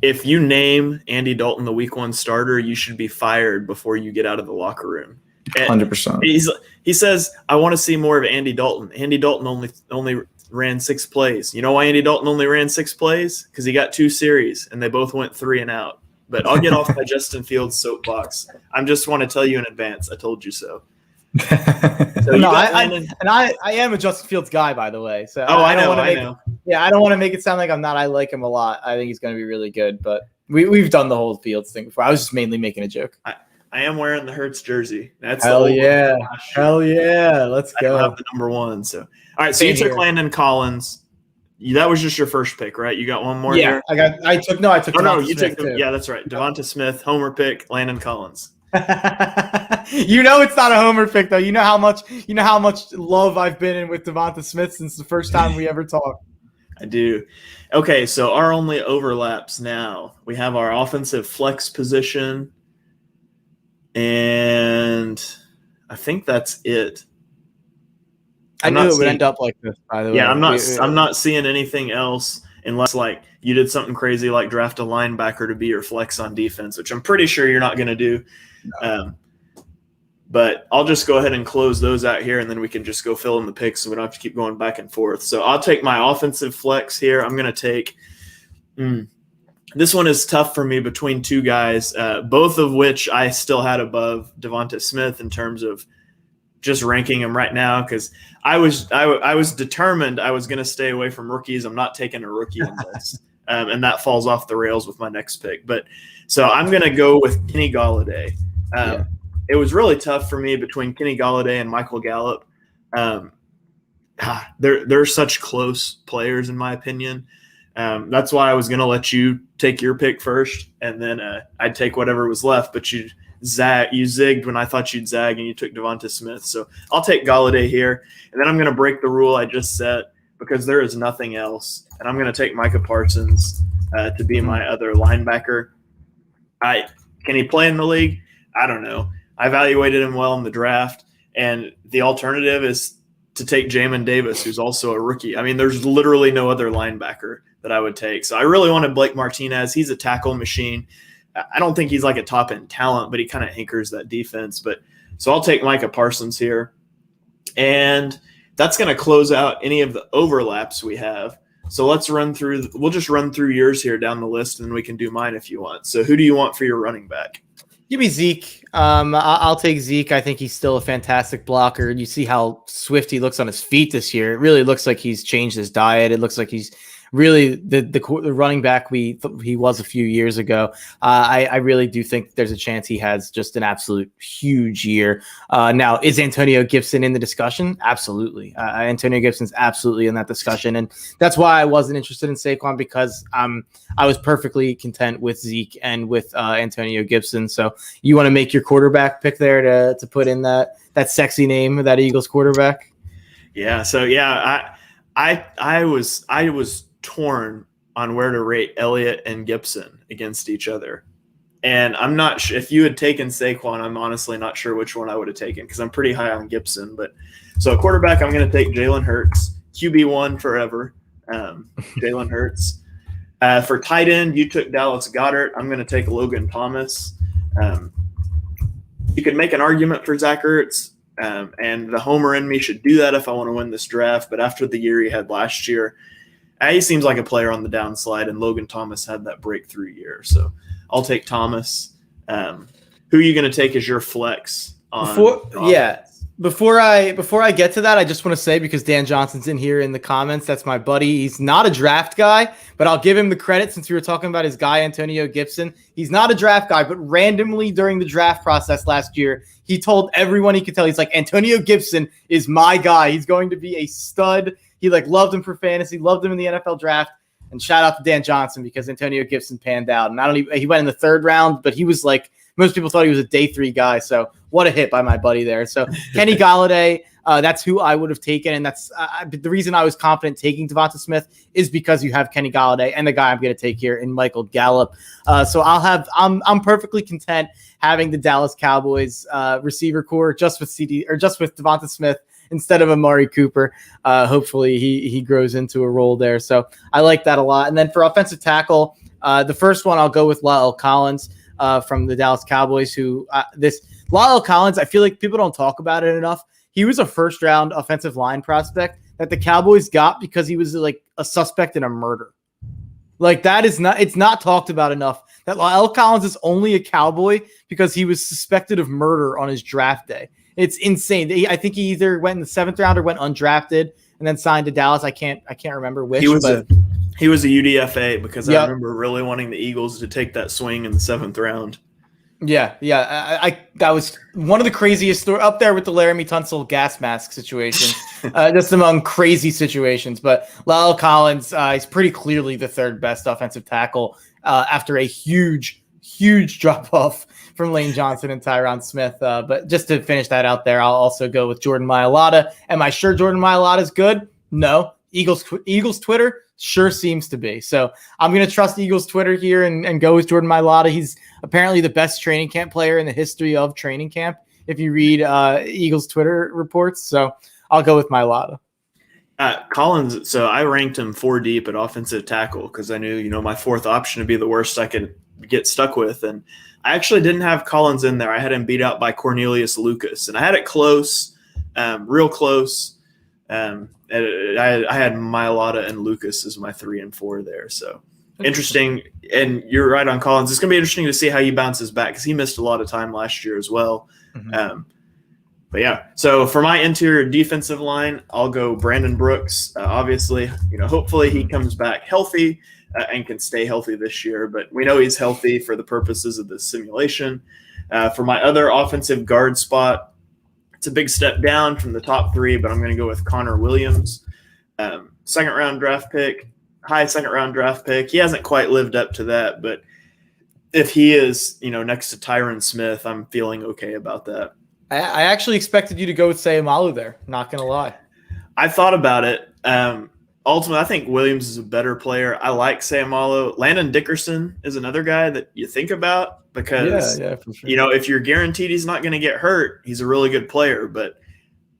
if you name Andy Dalton the week 1 starter, you should be fired before you get out of the locker room. 100%. He says, I want to see more of Andy Dalton. Andy Dalton only ran 6 plays. You know why Andy Dalton only ran 6 plays? Because he got 2 series, and they both went 3 and out. But I'll get off my Justin Fields soapbox. I just want to tell you in advance. I told you so. No, I am a Justin Fields guy, by the way. So I know. Yeah, I don't want to make it sound like I'm not. I like him a lot. I think he's going to be really good. But we've done the whole Fields thing before. I was just mainly making a joke. I am wearing the Hurts jersey. That's hell yeah, let's go. I have the number 1. So all right, so you took Landon Collins. That was just your first pick, right? You got one more. Yeah, there? I took. You took. Yeah, that's right. Devonta Smith, homer pick, Landon Collins. It's not a homer pick though. You know how much love I've been in with Devonta Smith since the first time we ever talked. I do. Okay, so our only overlaps now. We have our offensive flex position, and I think that's it. I knew it would end up like this, by the way. Yeah, I'm not seeing anything else unless like you did something crazy like draft a linebacker to be your flex on defense, which I'm pretty sure you're not going to do. No. But I'll just go ahead and close those out here, and then we can just go fill in the picks so we don't have to keep going back and forth. So I'll take my offensive flex here. I'm going to take this one is tough for me between 2 guys, both of which I still had above Devonta Smith in terms of just ranking him right now, because I was determined I was going to stay away from rookies. I'm not taking a rookie in this, and that falls off the rails with my next pick. But so I'm going to go with Kenny Golladay. It was really tough for me between Kenny Golladay and Michael Gallup. They're such close players in my opinion. That's why I was going to let you take your pick first, and then I'd take whatever was left. But you zigged when I thought you'd zag, and you took Devonta Smith. So I'll take Golladay here, and then I'm going to break the rule I just set because there is nothing else, and I'm going to take Micah Parsons to be my other linebacker. Can he play in the league? I don't know. I evaluated him well in the draft, and the alternative is to take Jamin Davis, who's also a rookie. I mean, there's literally no other linebacker that I would take. So I really wanted Blake Martinez. He's a tackle machine. I don't think he's like a top-end talent, but he kind of anchors that defense. So I'll take Micah Parsons here. And that's going to close out any of the overlaps we have. So we'll just run through yours here down the list, and then we can do mine if you want. So who do you want for your running back? Give me Zeke. I'll take Zeke. I think he's still a fantastic blocker. You see how swift he looks on his feet this year. It really looks like he's changed his diet. It looks like he's really the running back he was a few years ago. I really do think there's a chance he has just an absolute huge year. Now, is Antonio Gibson in the discussion? Absolutely. Antonio Gibson's absolutely in that discussion. And that's why I wasn't interested in Saquon, because I was perfectly content with Zeke and with Antonio Gibson. So you want to make your quarterback pick there to put in that sexy name of that Eagles quarterback? Yeah. So yeah, I was torn on where to rate Elliott and Gibson against each other. And I'm not sure if you had taken Saquon, I'm honestly not sure which one I would have taken, because I'm pretty high on Gibson. But so quarterback, I'm going to take Jalen Hurts, QB1 forever. Jalen Hurts. For tight end, you took Dallas Goddard. I'm going to take Logan Thomas. You could make an argument for Zach Ertz, and the homer in me should do that if I want to win this draft. But after the year he had last year, he seems like a player on the downslide, and Logan Thomas had that breakthrough year. So I'll take Thomas. Who are you going to take as your flex on? Before I get to that, I just want to say, because Dan Johnson's in here in the comments, that's my buddy. He's not a draft guy, but I'll give him the credit since we were talking about his guy, Antonio Gibson. He's not a draft guy, but randomly during the draft process last year, he told everyone he could tell, he's like, Antonio Gibson is my guy. He's going to be a stud. He loved him for fantasy, loved him in the NFL draft. And shout out to Dan Johnson, because Antonio Gibson panned out. And he went in the 3rd round, but he was like, most people thought he was a day 3 guy. So what a hit by my buddy there. So Kenny Galladay, that's who I would have taken. And that's the reason I was confident taking Devonta Smith is because you have Kenny Galladay and the guy I'm going to take here in Michael Gallup. So I'm perfectly content having the Dallas Cowboys receiver core just with Devonta Smith instead of Amari Cooper. Hopefully he grows into a role there. So I like that a lot. And then for offensive tackle, the first one I'll go with La'el Collins from the Dallas Cowboys, La'el Collins, I feel like people don't talk about it enough. He was a 1st-round offensive line prospect that the Cowboys got because he was like a suspect in a murder. Like it's not talked about enough that La'el Collins is only a Cowboy because he was suspected of murder on his draft day. It's insane. I think he either went in the 7th round or went undrafted and then signed to Dallas. I can't remember which. He was a UDFA because I remember really wanting the Eagles to take that swing in the 7th round. Yeah. That was one of the craziest stories, up there with the Laramie Tunsil gas mask situation, just among crazy situations. But La'el Collins is pretty clearly the 3rd best offensive tackle after a huge drop off from Lane Johnson and Tyron Smith. But just to finish that out there, I'll also go with Jordan Mailata. Am I sure Jordan Mailata is good? No. Eagles Twitter sure seems to be. So I'm going to trust Eagles Twitter here and go with Jordan Mailata. He's apparently the best training camp player in the history of training camp, if you read Eagles Twitter reports. So I'll go with Mailata. Collins, so I ranked him 4 deep at offensive tackle because I knew, my 4th option would be the worst I could get stuck with. And I actually didn't have Collins in there. I had him beat out by Cornelius Lucas, and I had it close, real close. I had Mailata and Lucas as my 3 and 4 there. So interesting. And you're right on Collins. It's going to be interesting to see how he bounces back because he missed a lot of time last year as well. Mm-hmm. But yeah, so for my interior defensive line, I'll go Brandon Brooks. Obviously, hopefully he comes back healthy and can stay healthy this year. But we know he's healthy for the purposes of this simulation. For my other offensive guard spot, it's a big step down from the top 3, but I'm going to go with Connor Williams, 2nd round draft pick, high 2nd round draft pick. He hasn't quite lived up to that, but if he is, next to Tyron Smith, I'm feeling okay about that. I actually expected you to go with Sayamalu there. Not going to lie. I thought about it. Ultimately, I think Williams is a better player. I like Sayamalu. Landon Dickerson is another guy that you think about because, for sure. If you're guaranteed he's not going to get hurt, he's a really good player. But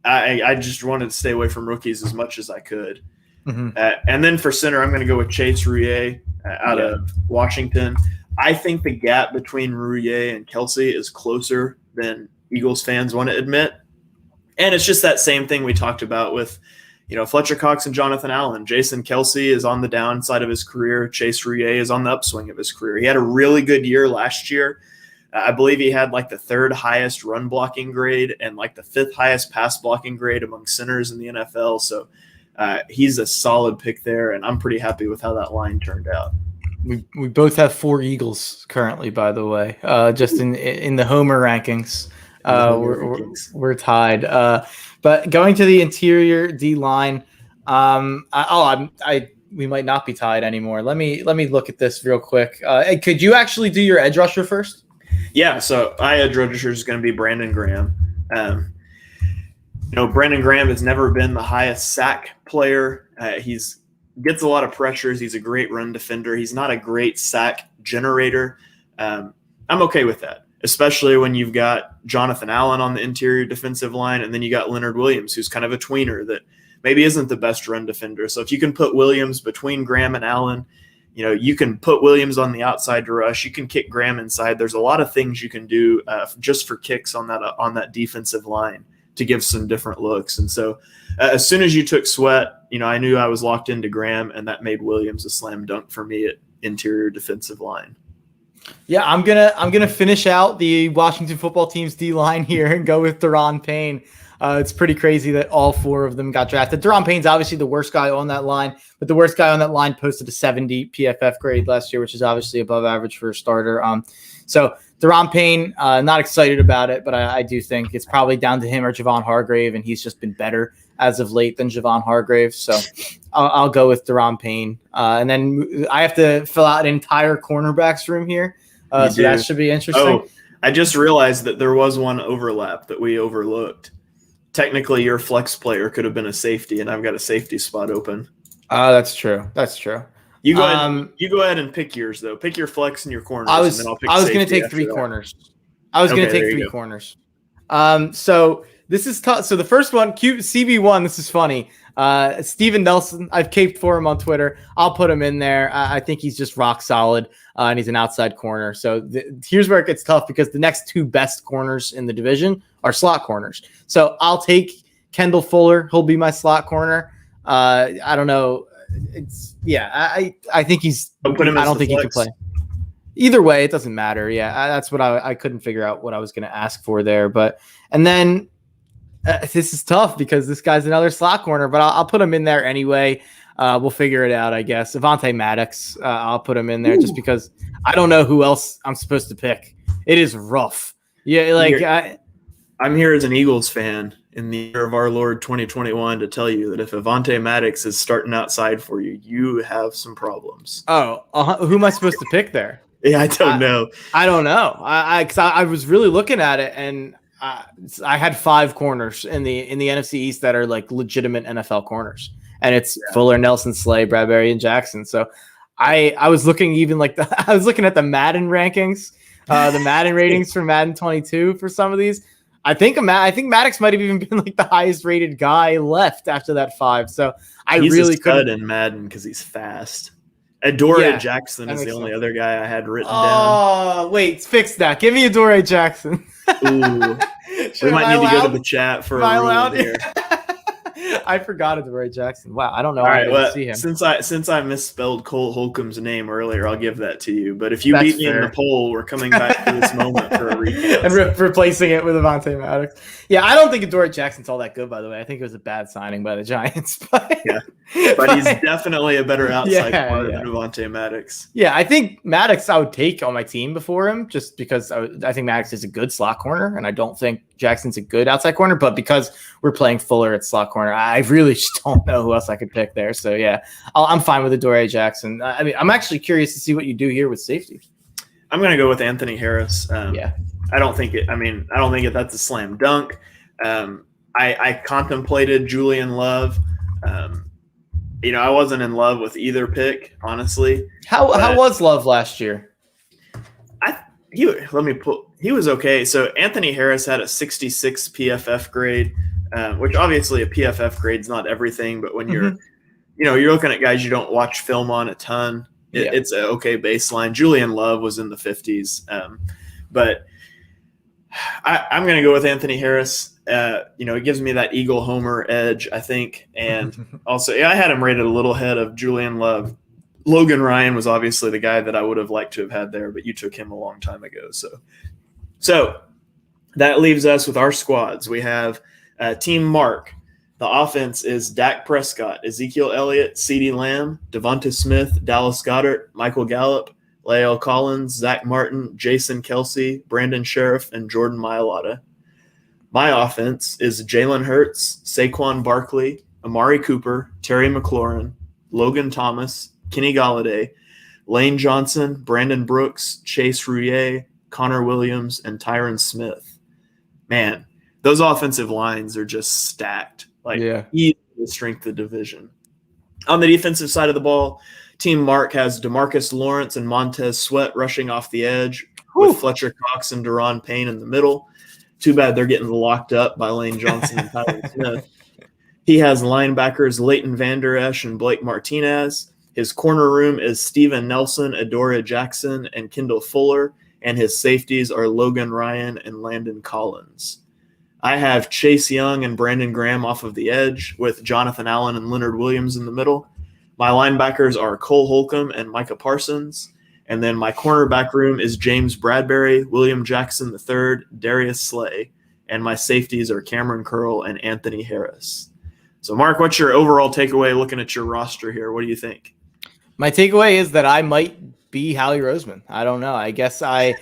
I just wanted to stay away from rookies as much as I could. Mm-hmm. And then for center, I'm going to go with Chase Rouillet out of Washington. I think the gap between Rouillet and Kelsey is closer than Eagles fans want to admit. And it's just that same thing we talked about with, Fletcher Cox and Jonathan Allen. Jason Kelsey is on the downside of his career. Chase Rouillet is on the upswing of his career. He had a really good year last year. I believe he had like the 3rd highest run blocking grade and like the 5th highest pass blocking grade among centers in the NFL. So he's a solid pick there, and I'm pretty happy with how that line turned out. We both have 4 Eagles currently, by the way, just in the Homer rankings. We're tied. But going to the interior D line, we might not be tied anymore. Let me look at this real quick. Could you actually do your edge rusher first? Yeah. So my edge rusher is going to be Brandon Graham. Brandon Graham has never been the highest sack player. He's gets a lot of pressures. He's a great run defender. He's not a great sack generator. I'm okay with that, especially when you've got Jonathan Allen on the interior defensive line, and then you got Leonard Williams, who's kind of a tweener that maybe isn't the best run defender. So if you can put Williams between Graham and Allen, you can put Williams on the outside to rush. You can kick Graham inside. There's a lot of things you can do just for kicks on that defensive line to give some different looks. And so as soon as you took Sweat, I knew I was locked into Graham, and that made Williams a slam dunk for me at interior defensive line. Yeah, I'm gonna finish out the Washington football team's D line here and go with Daron Payne. It's pretty crazy that all 4 of them got drafted. Daron Payne's obviously the worst guy on that line, but the worst guy on that line posted a 70 PFF grade last year, which is obviously above average for a starter. So Daron Payne, not excited about it, but I do think it's probably down to him or Javon Hargrave, and he's just been better as of late than Javon Hargrave. So I'll go with Daron Payne. And then I have to fill out an entire cornerbacks room here. So that should be interesting. Oh, I just realized that there was one overlap that we overlooked. Technically, your flex player could have been a safety, and I've got a safety spot open. That's true. You go ahead and pick yours, though. Pick your flex and your corners. I was going to take 3 corners. I was going to take 3 corners. So this is tough. So the first one, CB1, this is funny. Steven Nelson, I've caped for him on Twitter. I'll put him in there. I think he's just rock solid, and he's an outside corner. So here's where it gets tough, because the next 2 best corners in the division are slot corners. So I'll take Kendall Fuller. He'll be my slot corner. I don't know. I think he's. I don't think he can play. Either way, it doesn't matter. Yeah, that's what I couldn't figure out what I was going to ask for there. And then this is tough because this guy's another slot corner, but I'll put him in there anyway. We'll figure it out, I guess. Avonte Maddox, I'll put him in there just because I don't know who else I'm supposed to pick. It is rough. Yeah, I'm here as an Eagles fan in the year of our Lord 2021 to tell you that if Avonte Maddox is starting outside for you, you have some problems. Oh, who am I supposed to pick there? Yeah, I don't know. I don't know. I was really looking at it, and I had 5 corners in the NFC East that are like legitimate NFL corners, and it's Fuller, Nelson, Slay, Bradberry, and Jackson. So I was looking I was looking at the Madden rankings, the Madden ratings for Madden 22 for some of these. I think Maddox might have even been like the highest rated guy left after that 5. So he's really couldn't in Madden because he's fast. Adoree Jackson is the only other guy I had written down. Oh, wait, fix that. Give me Adoree Jackson. Ooh. We might need to go to the chat for a rule here. I forgot Adoree Jackson. Wow, I don't know. All right, well, see him. Since I misspelled Cole Holcomb's name earlier, I'll give that to you. But if you beat me in the poll, we're coming back to this moment for a recap. And replacing it with Avonte Maddox. Yeah, I don't think Adoree Jackson's all that good, by the way. I think it was a bad signing by the Giants. But he's definitely a better outside corner than Avonte Maddox. Yeah, I think Maddox I would take on my team before him just because I think Maddox is a good slot corner, and I don't think Jackson's a good outside corner. But because we're playing Fuller at slot corner, I really just don't know who else I could pick there. So, yeah, I'm fine with Adoree Jackson. I mean, I'm actually curious to see what you do here with safety. I'm going to go with Anthony Harris. I don't think that's a slam dunk. I contemplated Julian Love. I wasn't in love with either pick, honestly. How was Love last year? He was okay. So Anthony Harris had a 66 PFF grade, which obviously a PFF grade is not everything, but when you're looking at guys you don't watch film on a ton, it's an okay baseline. Julian Love was in the 50s, but I'm going to go with Anthony Harris. It gives me that Eagle Homer edge, I think, and also I had him rated a little ahead of Julian Love. Logan Ryan was obviously the guy that I would have liked to have had there, but you took him a long time ago. So that leaves us with our squads. We have Team Mark. The offense is Dak Prescott, Ezekiel Elliott, CeeDee Lamb, Devonta Smith, Dallas Goddard, Michael Gallup, Lael Collins, Zach Martin, Jason Kelsey, Brandon Sheriff, and Jordan Mailata. My offense is Jalen Hurts, Saquon Barkley, Amari Cooper, Terry McLaurin, Logan Thomas, Kenny Golladay, Lane Johnson, Brandon Brooks, Chase Roullier, Connor Williams, and Tyron Smith. Man, those offensive lines are just stacked. Easy to strength the division. On the defensive side of the ball, Team Mark has Demarcus Lawrence and Montez Sweat rushing off the edge with Fletcher Cox and Daron Payne in the middle. Too bad they're getting locked up by Lane Johnson and Tyron Smith. He has linebackers Leighton Vander Esch and Blake Martinez. His corner room is Steven Nelson, Adora Jackson, and Kendall Fuller, and his safeties are Logan Ryan and Landon Collins. I have Chase Young and Brandon Graham off of the edge with Jonathan Allen and Leonard Williams in the middle. My linebackers are Cole Holcomb and Micah Parsons. And then my cornerback room is James Bradberry, William Jackson III, Darius Slay. And my safeties are Cameron Curl and Anthony Harris. So, Mark, what's your overall takeaway looking at your roster here? What do you think? My takeaway is that I might be Howie Roseman. I don't know. I guess I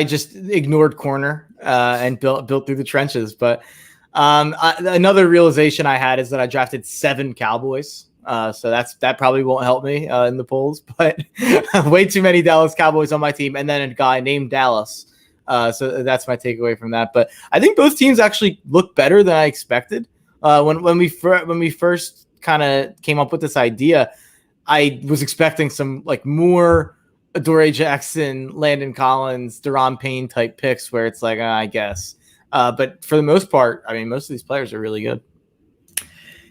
just ignored corner and built through the trenches. But another realization I had is that I drafted 7 Cowboys. So that probably won't help me in the polls. But way too many Dallas Cowboys on my team, and then a guy named Dallas. So that's my takeaway from that. But I think both teams actually look better than I expected. When we first kind of came up with this idea, I was expecting some like more Adoree Jackson, Landon Collins, Deron Payne type picks where it's like, I guess. But for the most part, I mean, most of these players are really good.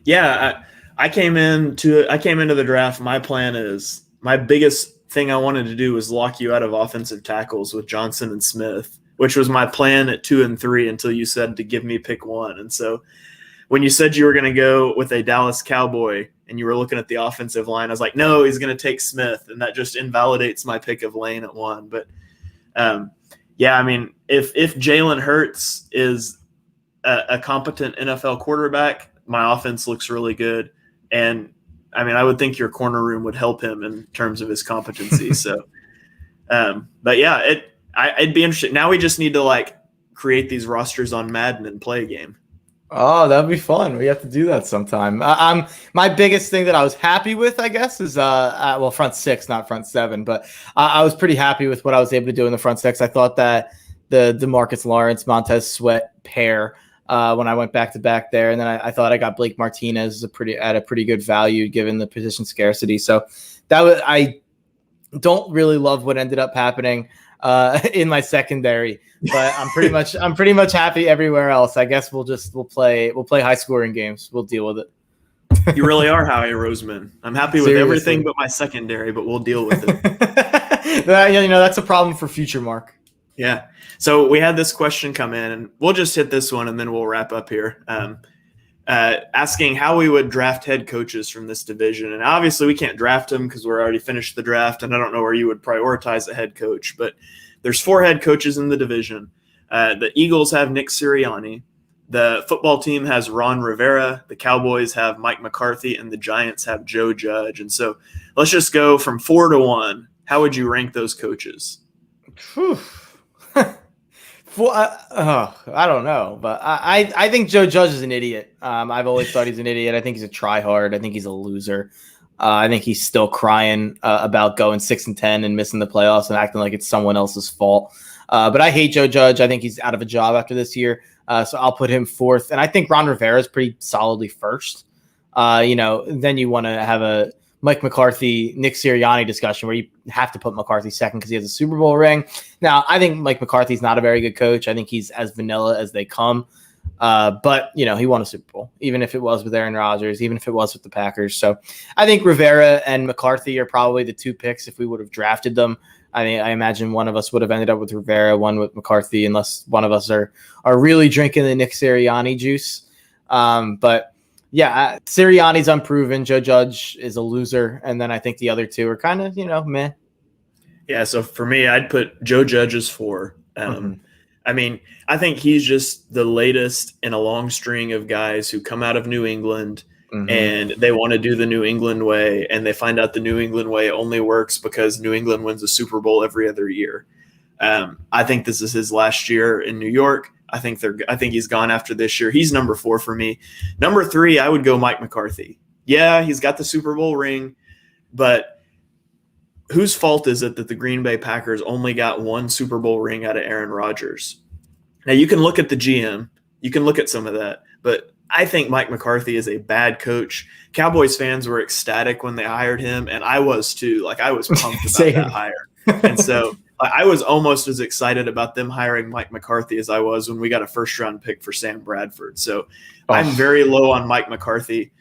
Yeah, I came into the draft. My plan is my biggest thing I wanted to do was lock you out of offensive tackles with Johnson and Smith, which was my plan at 2 and 3 until you said to give me pick 1. And so when you said you were going to go with a Dallas Cowboy and you were looking at the offensive line, I was like, no, he's going to take Smith. And that just invalidates my pick of Lane at 1. But yeah, I mean, if Jalen Hurts is a competent NFL quarterback, my offense looks really good. And I mean, I would think your corner room would help him in terms of his competency. So, but yeah, I'd be interested. Now we just need to like create these rosters on Madden and play a game. Oh, that'd be fun. We have to do that sometime. My biggest thing that I was happy with, I guess, is front 6, not front 7, but I was pretty happy with what I was able to do in the front 6. I thought that the Demarcus Lawrence, Montez Sweat pair, when I went back to back there, and then I thought I got Blake Martinez at a pretty good value given the position scarcity. So I don't really love what ended up happening in my secondary, but I'm pretty much happy everywhere else. I guess we'll play high scoring games. We'll deal with it. You really are Howie Roseman. I'm happy with everything but my secondary, but we'll deal with it. That's a problem for future, Mark. Yeah. So we had this question come in, and we'll just hit this one, and then we'll wrap up here. Asking how we would draft head coaches from this division. And obviously we can't draft them because we're already finished the draft, and I don't know where you would prioritize a head coach. But there's 4 head coaches in the division. The Eagles have Nick Sirianni. The football team has Ron Rivera. The Cowboys have Mike McCarthy, and the Giants have Joe Judge. And so let's just go from 4 to 1. How would you rank those coaches? I don't know, but I think Joe Judge is an idiot. I've always thought he's an idiot. I think he's a tryhard. I think he's a loser. I think he's still crying about going 6-10 and missing the playoffs and acting like it's someone else's fault. But I hate Joe Judge. I think he's out of a job after this year. So I'll put him 4th. And I think Ron Rivera is pretty solidly 1st. Then you want to have a Mike McCarthy, Nick Sirianni discussion where you have to put McCarthy 2nd because he has a Super Bowl ring. Now, I think Mike McCarthy's not a very good coach. I think he's as vanilla as they come. But he won a Super Bowl, even if it was with Aaron Rodgers, even if it was with the Packers. So I think Rivera and McCarthy are probably the 2 picks if we would have drafted them. I imagine one of us would have ended up with Rivera, one with McCarthy, unless one of us are really drinking the Nick Sirianni juice. But yeah, Sirianni's unproven. Joe Judge is a loser. And then I think the other 2 are kind of, meh. Yeah, so for me, I'd put Joe Judge as 4. I mean, I think he's just the latest in a long string of guys who come out of New England and they want to do the New England way, and they find out the New England way only works because New England wins a Super Bowl every other year. I think this is his last year in New York. I think he's gone after this year. He's number 4 for me. Number 3, I would go Mike McCarthy. Yeah, he's got the Super Bowl ring, but whose fault is it that the Green Bay Packers only got 1 Super Bowl ring out of Aaron Rodgers? Now, you can look at the GM. You can look at some of that, but I think Mike McCarthy is a bad coach. Cowboys fans were ecstatic when they hired him, and I was too. Like, I was pumped about that hire. And so I was almost as excited about them hiring Mike McCarthy as I was when we got a first-round pick for Sam Bradford. So I'm very low on Mike McCarthy.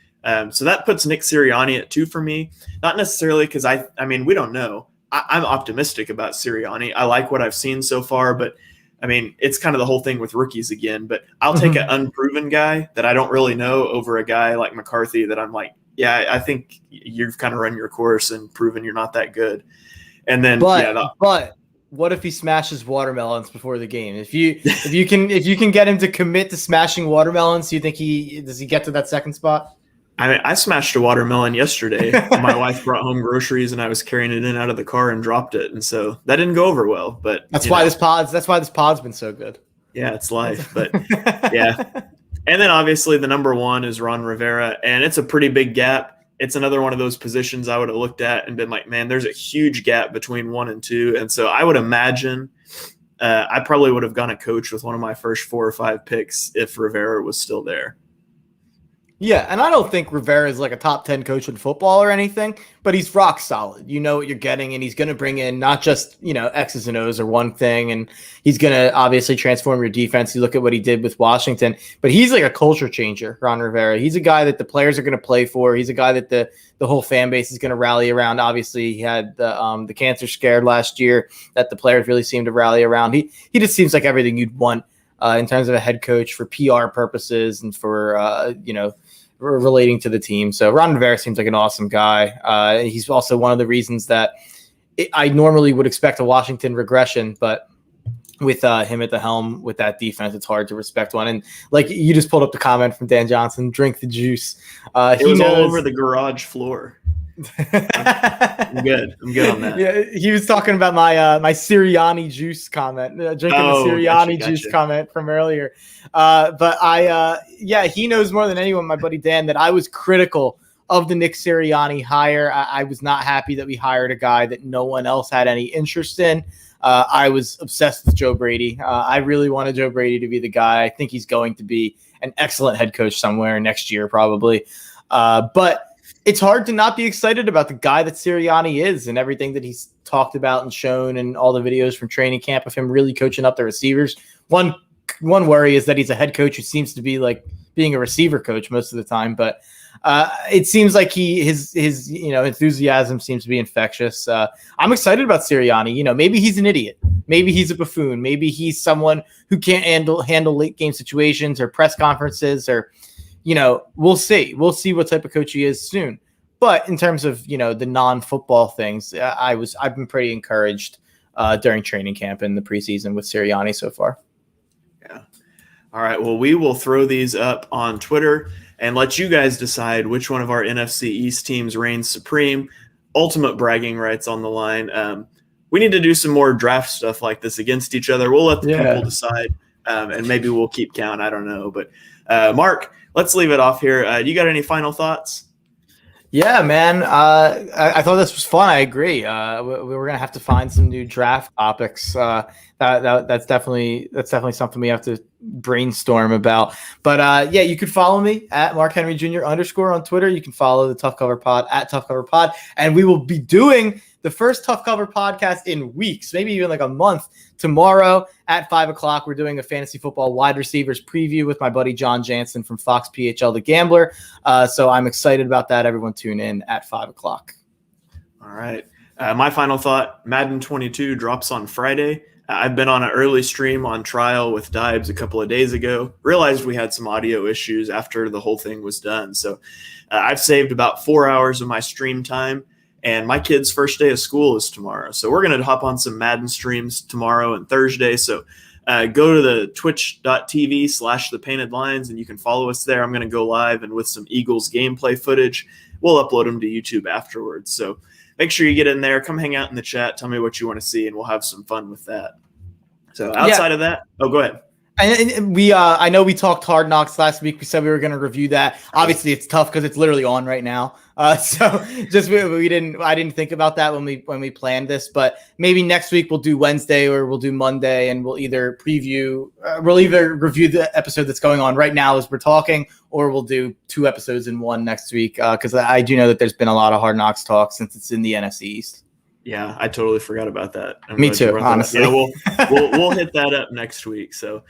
So that puts Nick Sirianni at 2 for me. Not necessarily because I mean, we don't know. I'm optimistic about Sirianni. I like what I've seen so far, but I mean, it's kind of the whole thing with rookies again. But I'll take an unproven guy that I don't really know over a guy like McCarthy that I'm like, yeah, I think you've kind of run your course and proven you're not that good. And then, but what if he smashes watermelons before the game? If you can get him to commit to smashing watermelons, do you think does he get to that second spot? I mean, I smashed a watermelon yesterday. My wife brought home groceries, and I was carrying it in out of the car and dropped it, and so that didn't go over well. But that's why this pod's been so good. Yeah, it's life. But yeah, and then obviously the number 1 is Ron Rivera, and it's a pretty big gap. It's another one of those positions I would have looked at and been like, man, there's a huge gap between 1 and 2, and so I would imagine I probably would have gone a coach with one of my first 4 or 5 picks if Rivera was still there. Yeah, and I don't think Rivera is like a top 10 coach in football or anything, but he's rock solid. You know what you're getting, and he's going to bring in not just, X's and O's or one thing, and he's going to obviously transform your defense. You look at what he did with Washington, but he's like a culture changer, Ron Rivera. He's a guy that the players are going to play for. He's a guy that the whole fan base is going to rally around. Obviously, he had the cancer scare last year that the players really seemed to rally around. He just seems like everything you'd want in terms of a head coach for PR purposes and for, relating to the team. So Ron Rivera seems like an awesome guy. He's also one of the reasons that I normally would expect a Washington regression, but with him at the helm with that defense, it's hard to respect one. And like you just pulled up the comment from Dan Johnson, drink the juice. It was all over the garage floor. I'm good on that. Yeah, he was talking about my Sirianni juice comment, drinking the Sirianni juice comment from earlier. But he knows more than anyone, my buddy Dan, that I was critical of the Nick Sirianni hire. I was not happy that we hired a guy that no one else had any interest in. I was obsessed with Joe Brady. I really wanted Joe Brady to be the guy. I think he's going to be an excellent head coach somewhere next year, probably. But it's hard to not be excited about the guy that Sirianni is and everything that he's talked about and shown and all the videos from training camp of him really coaching up the receivers. One worry is that he's a head coach who seems to be like being a receiver coach most of the time, but it seems like his enthusiasm seems to be infectious. I'm excited about Sirianni. Maybe he's an idiot. Maybe he's a buffoon. Maybe he's someone who can't handle late game situations or press conferences or we'll see. We'll see what type of coach he is soon. But in terms of, the non-football things, I've been pretty encouraged during training camp and the preseason with Sirianni so far. Yeah. All right. Well, we will throw these up on Twitter and let you guys decide which one of our NFC East teams reigns supreme. Ultimate bragging rights on the line. We need to do some more draft stuff like this against each other. We'll let the people decide, and maybe we'll keep count. I don't know. But Mark, let's leave it off here. You got any final thoughts? Yeah, man. I thought this was fun. I agree. We're gonna have to find some new draft topics. That's definitely something we have to brainstorm about. But you can follow me at Mark Henry Jr. _ on Twitter. You can follow the Tough Cover Pod at Tough Cover Pod, and we will be doing the first Tough Cover podcast in weeks, maybe even like a month. Tomorrow at 5:00, we're doing a fantasy football wide receivers preview with my buddy John Jansen from Fox PHL The Gambler. So I'm excited about that. Everyone tune in at 5:00. All right. My final thought, Madden 22 drops on Friday. I've been on an early stream on trial with Dibes a couple of days ago. Realized we had some audio issues after the whole thing was done. So I've saved about 4 hours of my stream time. And my kid's first day of school is tomorrow. So we're going to hop on some Madden streams tomorrow and Thursday. So go to the twitch.tv/thepaintedlines and you can follow us there. I'm going to go live and with some Eagles gameplay footage. We'll upload them to YouTube afterwards. So make sure you get in there. Come hang out in the chat. Tell me what you want to see, and we'll have some fun with that. So outside of that, go ahead. And we, I know we talked Hard Knocks last week. We said we were going to review that. Obviously, it's tough because it's literally on right now. So just I didn't think about that when we planned this. But maybe next week we'll do Wednesday or we'll do Monday, and we'll either review the episode that's going on right now as we're talking, or we'll do 2 episodes in one next week. Because I do know that there's been a lot of Hard Knocks talk since it's in the NFC East. Yeah, I totally forgot about that. I'm Me glad you too, brought that up. honestly. Yeah, we'll hit that up next week. So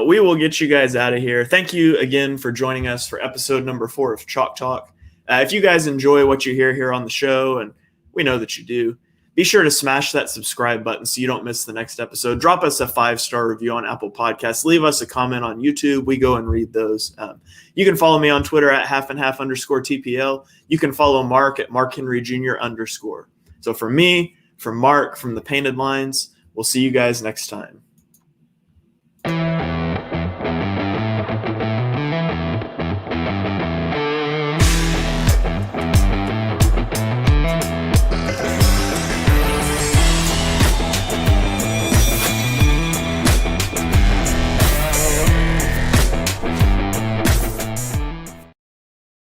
we will get you guys out of here. Thank you again for joining us for episode number 4 of Chalk Talk. If you guys enjoy what you hear here on the show, and we know that you do, be sure to smash that subscribe button so you don't miss the next episode. Drop us a 5-star review on Apple Podcasts. Leave us a comment on YouTube. We go and read those. You can follow me on Twitter at @halfandhalf_TPL. You can follow Mark at @MarkHenryJr_. So for me, from Mark, from the Painted Lines, we'll see you guys next time.